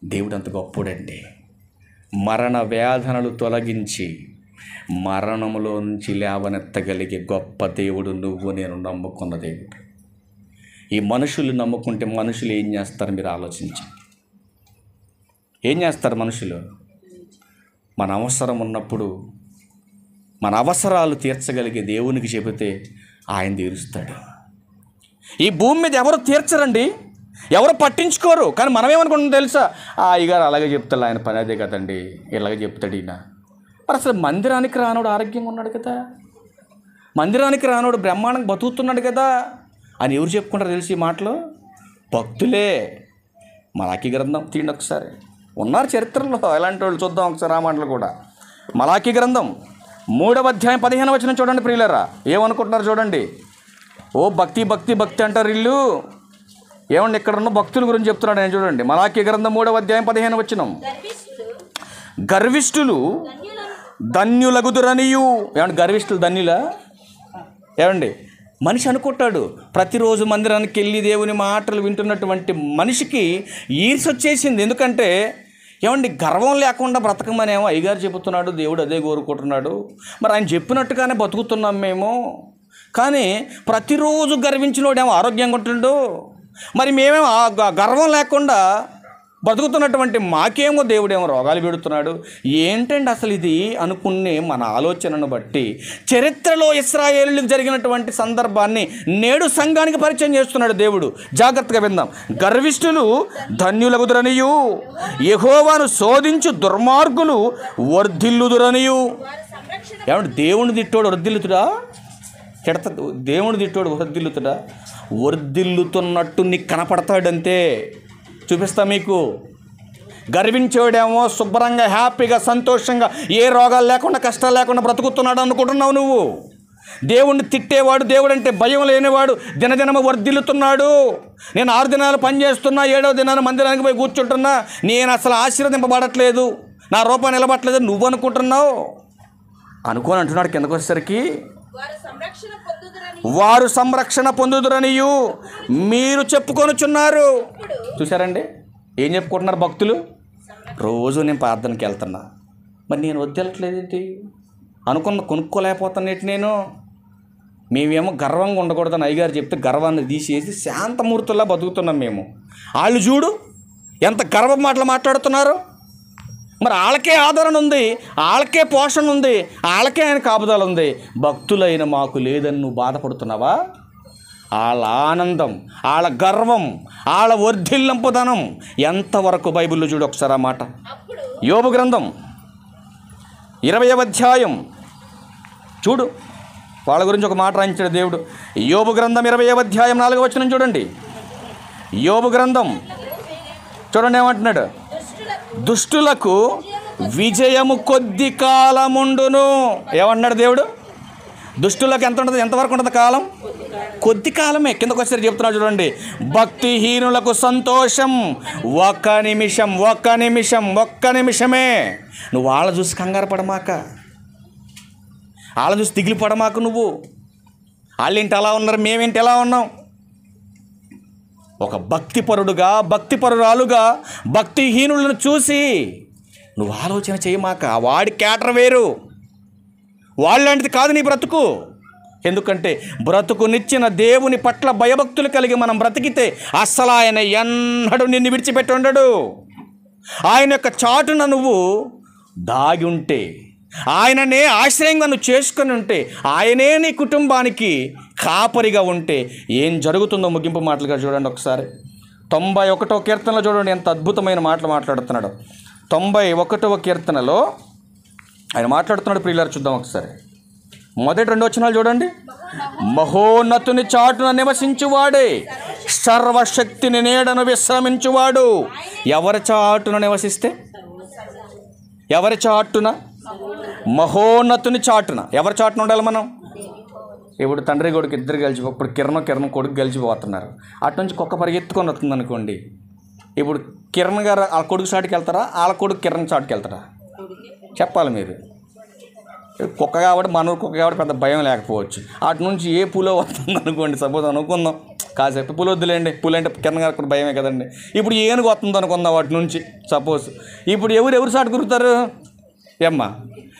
దేవుడు అంత గొప్పడండి. మరణ వేదనలు తొలగించి మరణములో నుంచి లేవనెత్తగలిగే గొప్ప దేవుడు నువ్వు నేను నమ్ముకున్న దేవుడు. ఈ మనుషులు నమ్ముకుంటే మనుషులు ఏం చేస్తారు మీరు ఆలోచించండి. ఏం చేస్తారు మనుషులు? మన అవసరం ఉన్నప్పుడు మన అవసరాలు తీర్చగలిగే దేవునికి చెబితే ఆయన తీరుస్తాడు. ఈ భూమి మీద ఎవరు తీర్చరండి, ఎవరు పట్టించుకోరు. కానీ మనం ఏమనుకుంటాం తెలుసా? అయ్యగారు అలాగే చెప్తాడు, ఆయన పని అదే కదండి, ఇలాగే చెప్తాడు ఈయన. మరి అసలు మందిరానికి రానోడు ఆరోగ్యంగా ఉన్నాడు కదా, మందిరానికి రానోడు బ్రహ్మాండంగా బతుకుతున్నాడు కదా అని ఎవరు చెప్పుకుంటారు తెలిసి ఈ మాటలు? భక్తులే. మలాకీ గ్రంథం తీయండి ఒకసారి, ఉన్నారు చరిత్రలో ఎలాంటి వాళ్ళు, చూద్దాం ఒకసారి ఆ మాటలు కూడా. మలాకీ గ్రంథం 3వ అధ్యాయం 15వ వచనం చూడండి ప్రియులరా. ఏమనుకుంటున్నారు చూడండి. ఓ భక్తి భక్తి భక్తి అంటారు వీళ్ళు. ఏమండి ఇక్కడ ఉన్న భక్తుల గురించి చెప్తున్నాడు నేను, చూడండి. మలాకీ గ్రంథం 3వ అధ్యాయం 15వ వచనం. గర్విష్ఠులు ధన్యులగుదురనియు. ఏమండి గర్విష్ఠులు ధన్యులా? ఏమండి మనిషి అనుకుంటాడు, ప్రతిరోజు మందిరానికి వెళ్ళి దేవుని మాటలు వింటున్నటువంటి మనిషికి ఈర్ష్య వచ్చేసింది. ఎందుకంటే ఏమండి గర్వం లేకుండా బ్రతకమనేమో అయ్యగారు చెబుతున్నాడు, దేవుడు అదే కోరుకుంటున్నాడు. మరి ఆయన చెప్పినట్టుగానే బతుకుతున్నాం మేము. కానీ ప్రతిరోజు గర్వించినోడేమో ఆరోగ్యంగా ఉంటుండు, మరి మేమేమో గర్వం లేకుండా బతుకుతున్నటువంటి మాకేమో దేవుడేమో రోగాలు పెడుతున్నాడు. ఏంటండి అసలు ఇది అనుకునే మన ఆలోచనను బట్టి చరిత్రలో ఇశ్రాయేలులకు జరిగినటువంటి సందర్భాన్ని నేడు సంఘానికి పరిచయం చేస్తున్నాడు దేవుడు. జాగ్రత్తగా విందాం. గర్విష్ఠులు ధన్యులగుదురనియు, యెహోవాను శోధించు దుర్మార్గులు వర్ధిల్లుదురనియు. ఏమంటే దేవుని తిట్టోడు వర్ధిల్లుతుడా? దేవుని తిట్టోడు వర్ధిల్లుతుడా? వర్ధిల్లుతున్నట్టు నీకు కనపడతాడంతే. చూపిస్తా మీకు. గర్వించేవాడేమో శుభ్రంగా హ్యాపీగా సంతోషంగా ఏ రోగాలు లేకుండా కష్టాలు లేకుండా బ్రతుకుతున్నాడు అనుకుంటున్నావు నువ్వు. దేవుణ్ణి తిట్టేవాడు, దేవుడు అంటే భయం లేనివాడు దినదినము వర్ధిల్లుతున్నాడు. నేను 6 దినాలు పనిచేస్తున్నా, 7వ దినాన్ని మందిరానికి పోయి కూర్చుంటున్నా, నేను అసలు ఆశీర్వదింపబడట్లేదు, నా రూపాయి నిలబడట్లేదు నువ్వు అనుకుంటున్నావు అనుకోని అంటున్నాడు. కిందకు వచ్చేసరికి వారు సంరక్షణ పొందుదురనియు మీరు చెప్పుకొనుచున్నారు. చూసారండి ఏం చెప్పుకుంటున్నారు భక్తులు? రోజు నేను ప్రార్థనకి వెళ్తున్నా, మరి నేను వద్దెళ్ళట్లేదేంటి కొనుక్కోలేకపోతానేటి నేను. మేమేమో గర్వంగా ఉండకూడదని అయ్యగారు చెప్తే గర్వాన్ని తీసేసి శాంతమూర్తుల్లా బతుకుతున్నాం మేము. వాళ్ళు చూడు ఎంత గర్వ మాటలు మాట్లాడుతున్నారు. మరి వాళ్ళకే ఆదరణ ఉంది, వాళ్ళకే పోషణ ఉంది, వాళ్ళకే ఆయన కాపుదల ఉంది. భక్తులైన మాకు లేదని నువ్వు బాధపడుతున్నావా? వాళ్ళ ఆనందం, వాళ్ళ గర్వం, వాళ్ళ వర్ధిల్లింపుదనం ఎంతవరకు బైబిల్లో చూడు ఒకసారి ఆ మాట. యోబు గ్రంథం 20వ అధ్యాయం చూడు, వాళ్ళ గురించి ఒక మాట రాయించాడు దేవుడు. యోబు గ్రంథం 20వ అధ్యాయం 4వ వచనం చూడండి. యోబు గ్రంథం చూడండి ఏమంటున్నాడు. దుష్టులకు విజయము కొద్ది కాలముండును. ఏమన్నాడు దేవుడు? దుష్టులకు ఎంత ఉంటుంది, ఎంతవరకు ఉంటుంది కాలం? కొద్ది కాలమే. కిందకు వచ్చేసరికి చెప్తున్నాడు చూడండి. భక్తిహీనులకు సంతోషం ఒక్క నిమిషం, ఒక్క నిమిషం, ఒక్క నిమిషమే. నువ్వు వాళ్ళ చూసి కంగారు పడమాక, వాళ్ళ చూసి దిగులు పడమాక. నువ్వు వాళ్ళేంటి అలా ఉన్నారు, మేమేంటి ఎలా ఉన్నాం. ఒక భక్తిపరుడుగా, భక్తిపరురాలుగా భక్తిహీనులను చూసి నువ్వు ఆలోచన చేయమాక. వాడి క్యాటర్ వేరు, వాళ్ళంటిది కాదు నీ బ్రతుకు. ఎందుకంటే బ్రతుకునిచ్చిన దేవుని పట్ల భయభక్తులు కలిగి మనం బ్రతికితే అస్సలు ఆయన ఎన్నడూ నిన్ను విడిచిపెట్టి ఉండడు. ఆయన యొక్క చాటున నువ్వు దాగి ఉంటే, ఆయననే ఆశ్రయంగా నువ్వు చేసుకొని ఉంటే, ఆయనే నీ కుటుంబానికి కాపరిగా ఉంటే ఏం జరుగుతుందో ముగింపు మాటలుగా చూడండి ఒకసారి. 91వ కీర్తనలో చూడండి ఎంత అద్భుతమైన మాటలు మాట్లాడుతున్నాడు. 91వ కీర్తనలో ఆయన మాట్లాడుతున్నాడు ప్రియులారా. చూద్దాం ఒకసారి. మొదటి 2 వచనాలు చూడండి. మహోన్నతుని చాటున నివసించువాడే, సర్వశక్తిని నీడను విశ్రమించువాడు. ఎవరి చాటున నివసిస్తే? ఎవరి చాటున? మహోన్నతుని చాటున. ఎవరి చాటున ఉండాలి మనం? ఇప్పుడు తండ్రి కొడుకు ఇద్దరు కలిసి, ఇప్పుడు కిరణం కొడుకు కలిసిపోతున్నారు. అటు నుంచి కుక్క పరిగెత్తుకొని వస్తుంది అనుకోండి. ఇప్పుడు కిరణ్ గారు వాళ్ళ కొడుకు చాటుకి వెళ్తారా, వాళ్ళ కొడుకు కిరణ్ చాటుకి వెళ్తారా? చెప్పాలి మీరు. కుక్క కాబట్టి, మన కుక్క కాబట్టి పెద్ద భయం లేకపోవచ్చు. అటు నుంచి ఏ పూలో వస్తుంది అనుకోండి, సపోజ్ అనుకుందాం కాసేపు, పూలు వద్దులేండి, పూలు అంటే కిరణ్ గారికి కూడా భయమే కదండి. ఇప్పుడు ఏనుగు వస్తుంది అనుకుందాం వాటి నుంచి సపోజ్. ఇప్పుడు ఎవరు చాటు కురుతారు ఏమ్మా?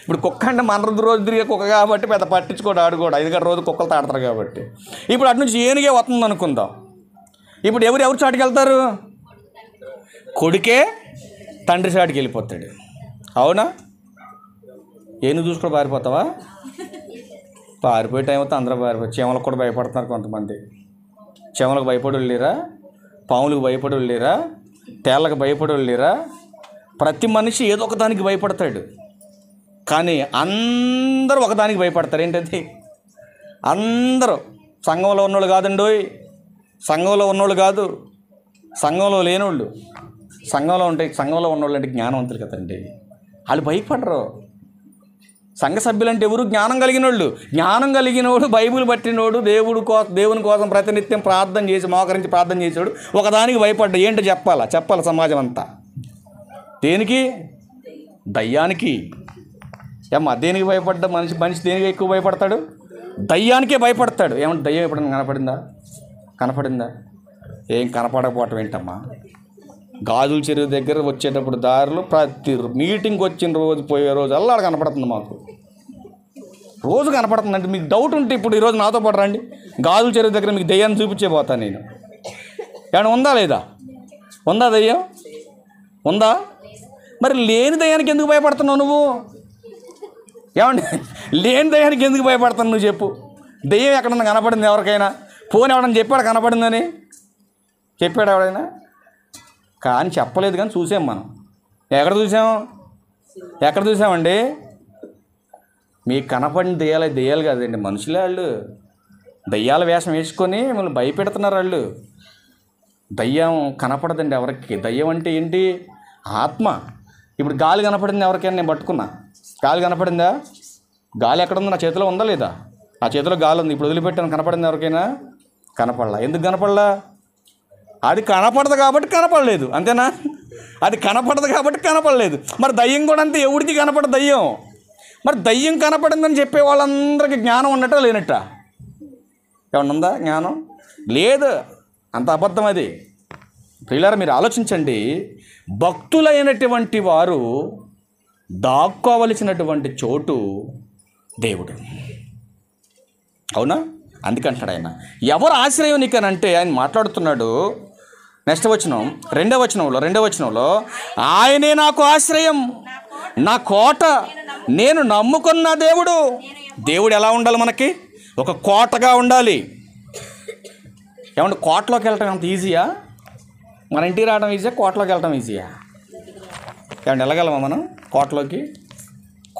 ఇప్పుడు కుక్క అంటే మన రోజు తిరిగే కుక్క కాబట్టి పెద్ద పట్టించుకోడు, ఆడుకోడు. 5 రోజు కుక్కలతో ఆడతారు కాబట్టి. ఇప్పుడు అటు నుంచి ఏనుగే వస్తుంది అనుకుందాం. ఇప్పుడు ఎవరు చాటుకి వెళ్తారు? కొడుకే తండ్రి చాటుకి వెళ్ళిపోతాడు. అవునా? ఏనుగు చూసుకొని పారిపోతావా? పారిపోయే టైం అయితే అందరూ పారిపోయి. చీమలకు కూడా భయపడుతున్నారు కొంతమంది. చీమలకు భయపడి వెళ్ళిరా, పాములకు భయపడి వెళ్ళిరా, తేళ్ళకు భయపడి వెళ్ళిరా. ప్రతి మనిషి ఏదో ఒక దానికి భయపడతాడు, కానీ అందరూ ఒకదానికి భయపడతారు. ఏంటది? అందరూ సంఘంలో ఉన్నోళ్ళు కాదండి, సంఘంలో ఉన్నోళ్ళు కాదు, సంఘంలో లేనోళ్ళు. సంఘంలో ఉన్నోళ్ళు అంటే జ్ఞానవంతులు కదండి, వాళ్ళు భయపడరు. సంఘ సభ్యులంటే ఎవరు? జ్ఞానం కలిగినోళ్ళు. జ్ఞానం కలిగినోడు, బైబిల్ పట్టినోడు, దేవుని కోసం ప్రతినిత్యం ప్రార్థన చేసి మోకరించి ప్రార్థన చేసాడు. ఒకదానికి భయపడ్డా. ఏంటో చెప్పాలా సమాజం అంతా. దేనికి? దయ్యానికి. ఏమ్మా, దేనికి భయపడ్డా? మనిషి దేనికి ఎక్కువ భయపడతాడు? దయ్యానికే భయపడతాడు. ఏమంటే దయ్యం ఎప్పుడైనా కనపడిందా? ఏం కనపడకపోవటం ఏంటమ్మా? గాజుల చెరువు దగ్గర వచ్చేటప్పుడు దారిలో ప్రతి మీటింగ్కి వచ్చిన రోజు పోయే రోజు అల్లా కనపడుతుంది మాకు. రోజు కనపడుతుందంటే మీకు డౌట్ ఉంటే ఇప్పుడు ఈరోజు నాతో పాటు రండి. గాజుల చెరువు దగ్గర మీకు దయ్యాన్ని చూపించే పోతాను నేను. ఏమన్నా ఉందా లేదా? ఉందా దయ్యం? ఉందా? మరి లేని దయ్యానికి ఎందుకు భయపడుతున్నావు నువ్వు? ఏమండి, లేని దయ్యానికి ఎందుకు భయపడుతున్నావు నువ్వు చెప్పు? దయ్యం ఎక్కడన్నా కనపడింది ఎవరికైనా? పోనీ ఎవడన్నా చెప్పాడు కనపడిందని? చెప్పాడు ఎవడైనా? కానీ చెప్పలేదు, కానీ చూసాం మనం. ఎక్కడ చూసామండి? మీకు కనపడిన దెయ్యాలు కాదండి, మనుషులే. వాళ్ళు దయ్యాల వేషం వేసుకొని మిమ్మల్ని భయపెడుతున్నారు. వాళ్ళు దయ్యం కనపడదండి ఎవరికి. దయ్యం అంటే ఏంటి? ఆత్మ. ఇప్పుడు గాలి కనపడింది ఎవరికైనా? నేను పట్టుకున్నా, గాలి కనపడిందా? గాలి ఎక్కడుంది? నా చేతిలో ఉందా లేదా? నా చేతిలో గాలి ఉంది, ఇప్పుడు వదిలిపెట్టాను. కనపడింది ఎవరికైనా? కనపడలా. ఎందుకు కనపడలా? అది కనపడదు కాబట్టి కనపడలేదు, అంతేనా? అది కనపడదు కాబట్టి కనపడలేదు. మరి దయ్యం కూడా అంతే, ఎవరికి కనపడదు దయ్యం. మరి దయ్యం కనపడిందని చెప్పే వాళ్ళందరికీ జ్ఞానం ఉన్నట్ట లేనట్ట? ఏమన్నా ఉందా జ్ఞానం? లేదు, అంత అబద్ధం అది. ప్రియులారా, మీరు ఆలోచించండి. భక్తులైనటువంటి వారు దాక్కోవలసినటువంటి చోటు దేవుడు. అవునా? అందుకంటాడు ఆయన, ఎవరు ఆశ్రయం నీకనంటే ఆయన మాట్లాడుతున్నాడు. నెక్స్ట్ వచనం, రెండవ వచనంలో ఆయనే నాకు ఆశ్రయం, నా కోట, నేను నమ్ముకున్న దేవుడు. దేవుడు ఎలా ఉండాలి మనకి? ఒక కోటగా ఉండాలి. ఏమంటే కోటలోకి వెళ్ళటం అంత ఈజీయా? మన ఇంటికి రావడం ఈజీయా? కోటలోకి వెళ్ళటం ఈజీయా? ఏమంటే వెళ్ళగలమా మనం కోటలోకి?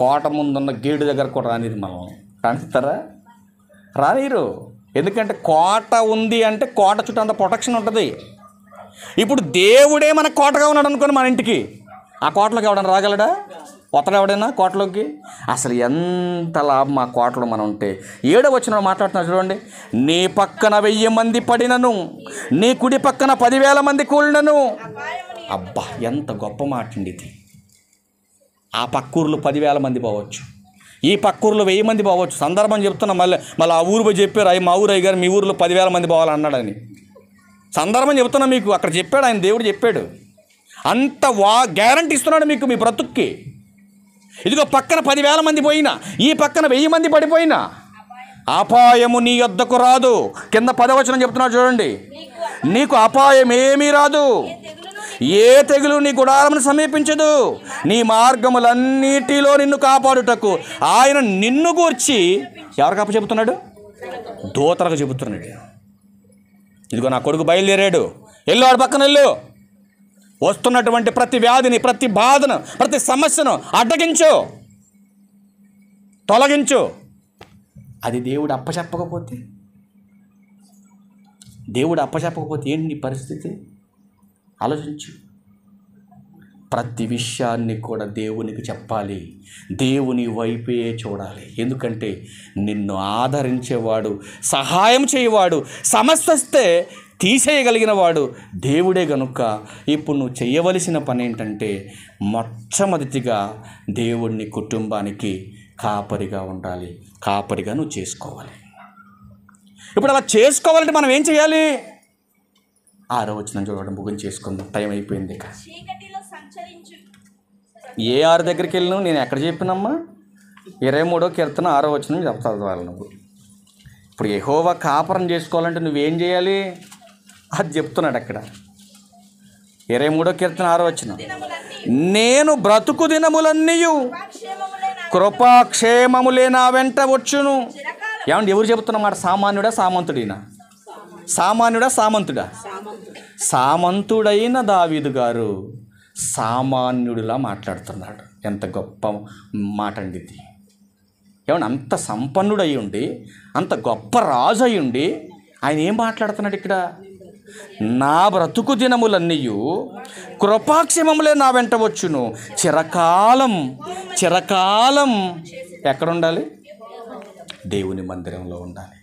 కోట ముందున్న గేటు దగ్గర కూడా రానిది మనం. రానిస్తారా? రానిరు. ఎందుకంటే కోట ఉంది అంటే కోట చుట్టూ అంత ప్రొటెక్షన్ ఉంటుంది. ఇప్పుడు దేవుడే మన కోటగా ఉన్నాడు అనుకోని మన ఇంటికి, ఆ కోటలోకి ఎవడన్నా రాగలడా? కొత్తగా ఎవడైనా కోటలోకి? అసలు ఎంత లాభం ఆ కోటలో మనం ఉంటే. 7వ వచనంలో మాట్లాడుతున్నా చూడండి, నీ పక్కన 1000 మంది పడినను, నీ కుడి పక్కన 10,000 మంది కూలినను. అబ్బా, ఎంత గొప్ప మాట అండి ఇది. ఆ పక్కూరులో 10,000 మంది పోవచ్చు, ఈ పక్కూరులో 1000 మంది పోవచ్చు. సందర్భం చెప్తున్నా. మళ్ళీ ఆ ఊరు పోయి చెప్పారు, అయ్యి మా ఊరు అయ్యారు, మీ ఊరిలో 10,000 మంది పోవాలన్నాడని. సందర్భం చెప్తున్నా మీకు. అక్కడ చెప్పాడు ఆయన, దేవుడు చెప్పాడు. అంత గ్యారంటీ ఇస్తున్నాడు మీకు మీ బ్రతుక్కి. ఇదిగో పక్కన 10,000 మంది పోయినా, ఈ పక్కన 1000 మంది పడిపోయినా అపాయము నీ యొద్దకు రాదు. కింద 10వ వచనం చెప్తున్నాడు చూడండి, నీకు అపాయం ఏమీ రాదు, ఏ తెగులు నీ గుడారమును సమీపించదు, నీ మార్గములన్నిటిలో నిన్ను కాపాడుటకు ఆయన నిన్ను గూర్చి ఎవరికి అప్పచెబుతున్నాడు? దూతలకు చెబుతున్నాడు. ఇదిగో నా కొడుకు బయలుదేరాడు, వెళ్ళు, వాడు పక్కన వెళ్ళు. వస్తున్నటువంటి ప్రతి వ్యాధిని, ప్రతి బాధను, ప్రతి సమస్యను అడ్డగించు, తొలగించు. అది దేవుడు అప్పచెప్పకపోతే ఏంటి నీ పరిస్థితి? ఆలోచించు. ప్రతి విషయాన్ని కూడా దేవునికి చెప్పాలి, దేవుని వైపే చూడాలి. ఎందుకంటే నిన్ను ఆదరించేవాడు, సహాయం చేయవాడు, సమస్య వస్తే తీసేయగలిగిన వాడు దేవుడే గనుక ఇప్పుడు నువ్వు చేయవలసిన పని ఏంటంటే మొట్టమొదటిగా దేవుడిని కుటుంబానికి కాపరిగా ఉండాలి, కాపరిగా నువ్వు చేసుకోవాలి. ఇప్పుడు అలా చేసుకోవాలంటే మనం ఏం చేయాలి? 6వ వచనం చూడడం ముగించి చేసుకుందాం, టైం అయిపోయింది. ఇక ఏ 6 దగ్గరికి వెళ్ళినా నేను ఎక్కడ చెప్పినమ్మా? 23వ కీర్తన 6వ వచనం చెప్తాను వాళ్ళు. నువ్వు ఇప్పుడు యెహోవా కాపురం చేసుకోవాలంటే నువ్వేం చేయాలి? అది చెప్తున్నాడు అక్కడ. 23వ కీర్తన 6వ వచనం, నేను బ్రతుకు దినములన్నీయు కృపాక్షేమములే నా వెంట వచ్చును. ఏమంటే ఎవరు చెబుతున్నమాట? సామాన్యుడా సామంతుడినా? సామంతుడైన దావీదు గారు సామాన్యుడిలా మాట్లాడుతున్నాడు. ఎంత గొప్ప మాట అండి ఇది. ఏమన్నా అంత సంపన్నుడు అయి ఉండి, అంత గొప్ప రాజు అయి ఉండి ఆయన ఏం మాట్లాడుతున్నాడు ఇక్కడ? నా బ్రతుకు దినములన్నీయు కృపాక్షేమములే నా వెంట వచ్చును, చిరకాలం చిరకాలం ఎక్కడ ఉండాలి? దేవుని మందిరంలో ఉండాలి.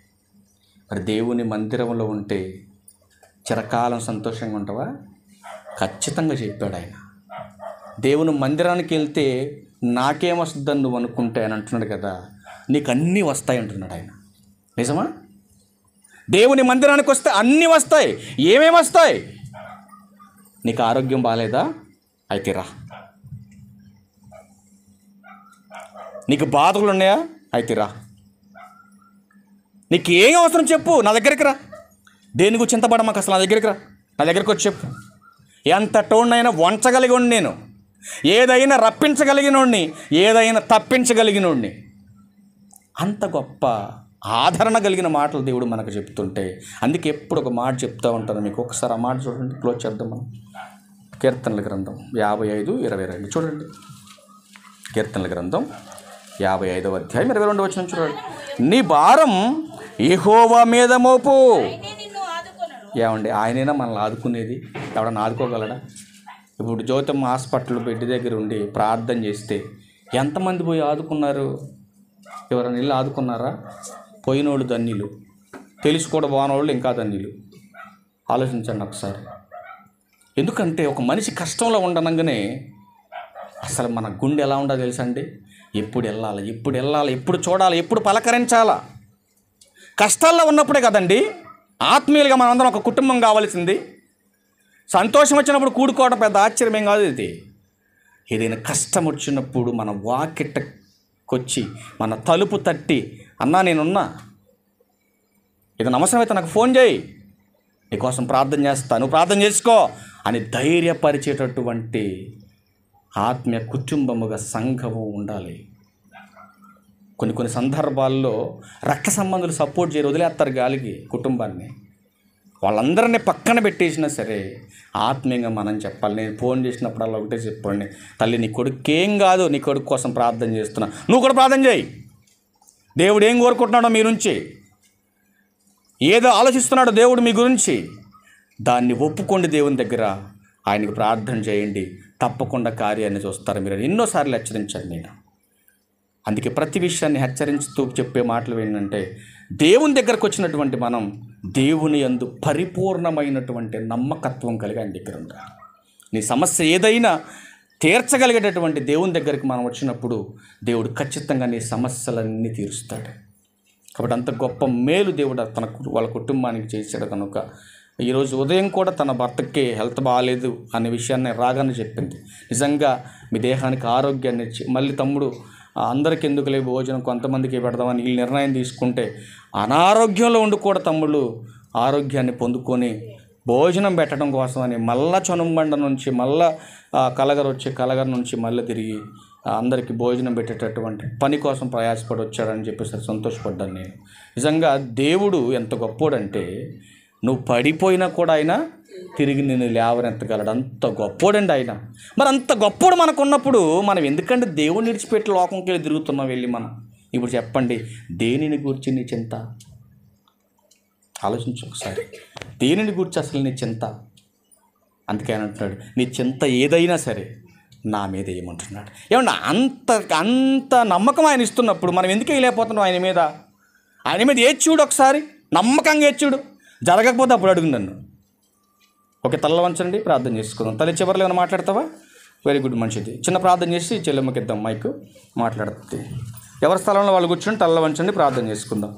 మరి దేవుని మందిరంలో ఉంటే చిరకాలం సంతోషంగా ఉంటావా? ఖచ్చితంగా చెప్పాడు ఆయన. దేవుని మందిరానికి వెళ్తే నాకేమొస్తుందని నువ్వు అనుకుంటే అని అంటున్నాడు కదా, నీకు అన్నీ వస్తాయి అంటున్నాడు ఆయన. నిజమా? దేవుని మందిరానికి వస్తే అన్నీ వస్తాయి. ఏమేమి వస్తాయి? నీకు ఆరోగ్యం బాగాలేదా? అయితే రా. నీకు బాధలు ఉన్నాయా? అయితే రా. నీకు ఏం అవసరం చెప్పు, నా దగ్గరికి రా. దేని గురించి చింతపడమాకు, అసలు నా దగ్గరికి రా. నా దగ్గరికి వచ్చి చెప్పు. ఎంత టోన్నైనా వంచగలిగినోడిని నేను, ఏదైనా రప్పించగలిగినోడిని, ఏదైనా తప్పించగలిగినోడిని. అంత గొప్ప ఆదరణ కలిగిన మాటలు దేవుడు మనకు చెప్తుంటే, అందుకే ఎప్పుడు ఒక మాట చెప్తూ ఉంటాను మీకు. ఒకసారి ఆ మాట చూడండి, క్లోజ్ చేద్దాం మనం. కీర్తనల గ్రంథం 55:22 చూడండి. కీర్తనల గ్రంథం 55వ అధ్యాయం 22వ వచనం చూడండి. నీ భారం యెహోవా మీద మోపు. ఏమండి, ఆయనైనా మనల్ని ఆదుకునేది? ఎవడన్నా ఆదుకోగలడా? ఇప్పుడు జ్యోతమ్మ హాస్పిటల్ బెడ్ దగ్గర ఉండి ప్రార్థన చేస్తే ఎంతమంది పోయి ఆదుకున్నారు? ఎవరైనా ఇల్లు ఆదుకున్నారా? పోయినోళ్ళు ధన్యులు, తెలిసి కూడా పోనోళ్ళు ఇంకా ధన్యులు. ఆలోచించండి ఒకసారి. ఎందుకంటే ఒక మనిషి కష్టంలో ఉండనంగానే అసలు మన గుండె ఎలా ఉండదో తెలుసా అండి? ఎప్పుడు వెళ్ళాలి, ఎప్పుడు వెళ్ళాలి, ఎప్పుడు చూడాలి, ఎప్పుడు పలకరించాలా? కష్టాల్లో ఉన్నప్పుడే కదండి ఆత్మీయులుగా మనందరం ఒక కుటుంబం కావాల్సింది. సంతోషం వచ్చినప్పుడు కూడుకోవడం పెద్ద ఆశ్చర్యమేం కాదు. ఇది ఏదైనా కష్టం వచ్చినప్పుడు మన వాకిట్టకొచ్చి మన తలుపు తట్టి, అన్నా నేనున్నా, ఏదైనా అవసరమైతే నాకు ఫోన్ చేయి, నీకోసం ప్రార్థన చేస్తా, నువ్వు ప్రార్థన చేసుకో అని ధైర్యపరిచేటటువంటి ఆత్మీయ కుటుంబముగా సంఘము ఉండాలి. కొన్ని సందర్భాల్లో రక్త సంబంధులు సపోర్ట్ చేయరు, వదిలేస్తారు గాలికి కుటుంబాన్ని. వాళ్ళందరినీ పక్కన పెట్టేసినా సరే ఆత్మీయంగా మనం చెప్పాలి. నేను ఫోన్ చేసినప్పుడల్లా ఒకటే చెప్పండి, తల్లి నీ కొడుకేం కాదు, నీ కొడుకు కోసం ప్రార్థన చేస్తున్నా, నువ్వు కూడా ప్రార్థన చేయి. దేవుడు ఏం కోరుకుంటున్నాడో మీ నుంచి, ఏదో ఆలోచిస్తున్నాడో దేవుడు మీ గురించి, దాన్ని ఒప్పుకోండి. దేవుని దగ్గర ఆయనకు ప్రార్థన చేయండి, తప్పకుండా కార్యాన్ని చూస్తారు. మీరు ఎన్నోసార్లు హెచ్చరించండి నేను. అందుకే ప్రతి విషయాన్ని హెచ్చరించుతూ చెప్పే మాటలు ఏంటంటే, దేవుని దగ్గరకు వచ్చినటువంటి మనం దేవుని యందు పరిపూర్ణమైనటువంటి నమ్మకత్వం కలిగి ఆయన దగ్గర ఉండాలి. నీ సమస్య ఏదైనా తీర్చగలిగేటటువంటి దేవుని దగ్గరికి మనం వచ్చినప్పుడు దేవుడు ఖచ్చితంగా నీ సమస్యలన్నీ తీరుస్తాడు. కాబట్టి అంత గొప్ప మేలు దేవుడు వాళ్ళ కుటుంబానికి చేశాడు కనుక ఈరోజు ఉదయం కూడా తన భర్తకి హెల్త్ బాగాలేదు అనే విషయాన్ని రాగానే చెప్పింది. నిజంగా మీ దేహానికి ఆరోగ్యాన్ని ఇచ్చి, మళ్ళీ తమ్ముడు అందరికి ఎందుకులే భోజనం కొంతమందికి పెడదామని వీళ్ళు నిర్ణయం తీసుకుంటే, అనారోగ్యంలో ఉండి కూడా తమ్ముళ్ళు ఆరోగ్యాన్ని పొందుకొని భోజనం పెట్టడం కోసం అని మళ్ళా చొనుబండ నుంచి మళ్ళా కలగర నుంచి మళ్ళీ తిరిగి అందరికీ భోజనం పెట్టేటటువంటి పని కోసం ప్రయాసపడి వచ్చాడని చెప్పేసి సంతోషపడ్డాను నేను. నిజంగా దేవుడు ఎంత గొప్పోడంటే, నువ్వు పడిపోయినా కూడా ఆయన తిరిగి నిన్ను లేవనెత్తగలడు. అంత గొప్పోడండి ఆయన. మరి అంత గొప్పోడు మనకు ఉన్నప్పుడు మనం ఎందుకంటే దేవుడిని విడిచిపెట్టి లోకంకి వెళ్ళి తిరుగుతున్నాం వెళ్ళి మనం. ఇప్పుడు చెప్పండి, దేనిని గురించి నీ చింత? ఆలోచించు ఒకసారి. దేనిని గురించి అసలు నీ చింత? అందుకే ఆయన అంటున్నాడు, నీ చింత ఏదైనా సరే నా మీద ఏమంటున్నాడు. ఏమన్నా అంత నమ్మకం ఆయన ఇస్తున్నప్పుడు మనం ఎందుకు వేయలేకపోతున్నాం ఆయన మీద? ఆయన మీద ఏది చూడు ఒకసారి, నమ్మకంగా ఏది చూడు. జరగకపోతే అప్పుడు అడుగు నన్ను. ఓకే, తల్ల వంచండి, ప్రార్థన చేసుకుందాం. తల్లి చివరిలో ఏమైనా మాట్లాడతావా? వెరీ గుడ్, మంచిది. చిన్న ప్రార్థన చేసి చెల్లెమ్మకి ఇద్దాం మైక్, మాట్లాడుతుంది. ఎవరి స్థలంలో వాళ్ళు కూర్చొని తల్ల వంచండి, ప్రార్థన చేసుకుందాం.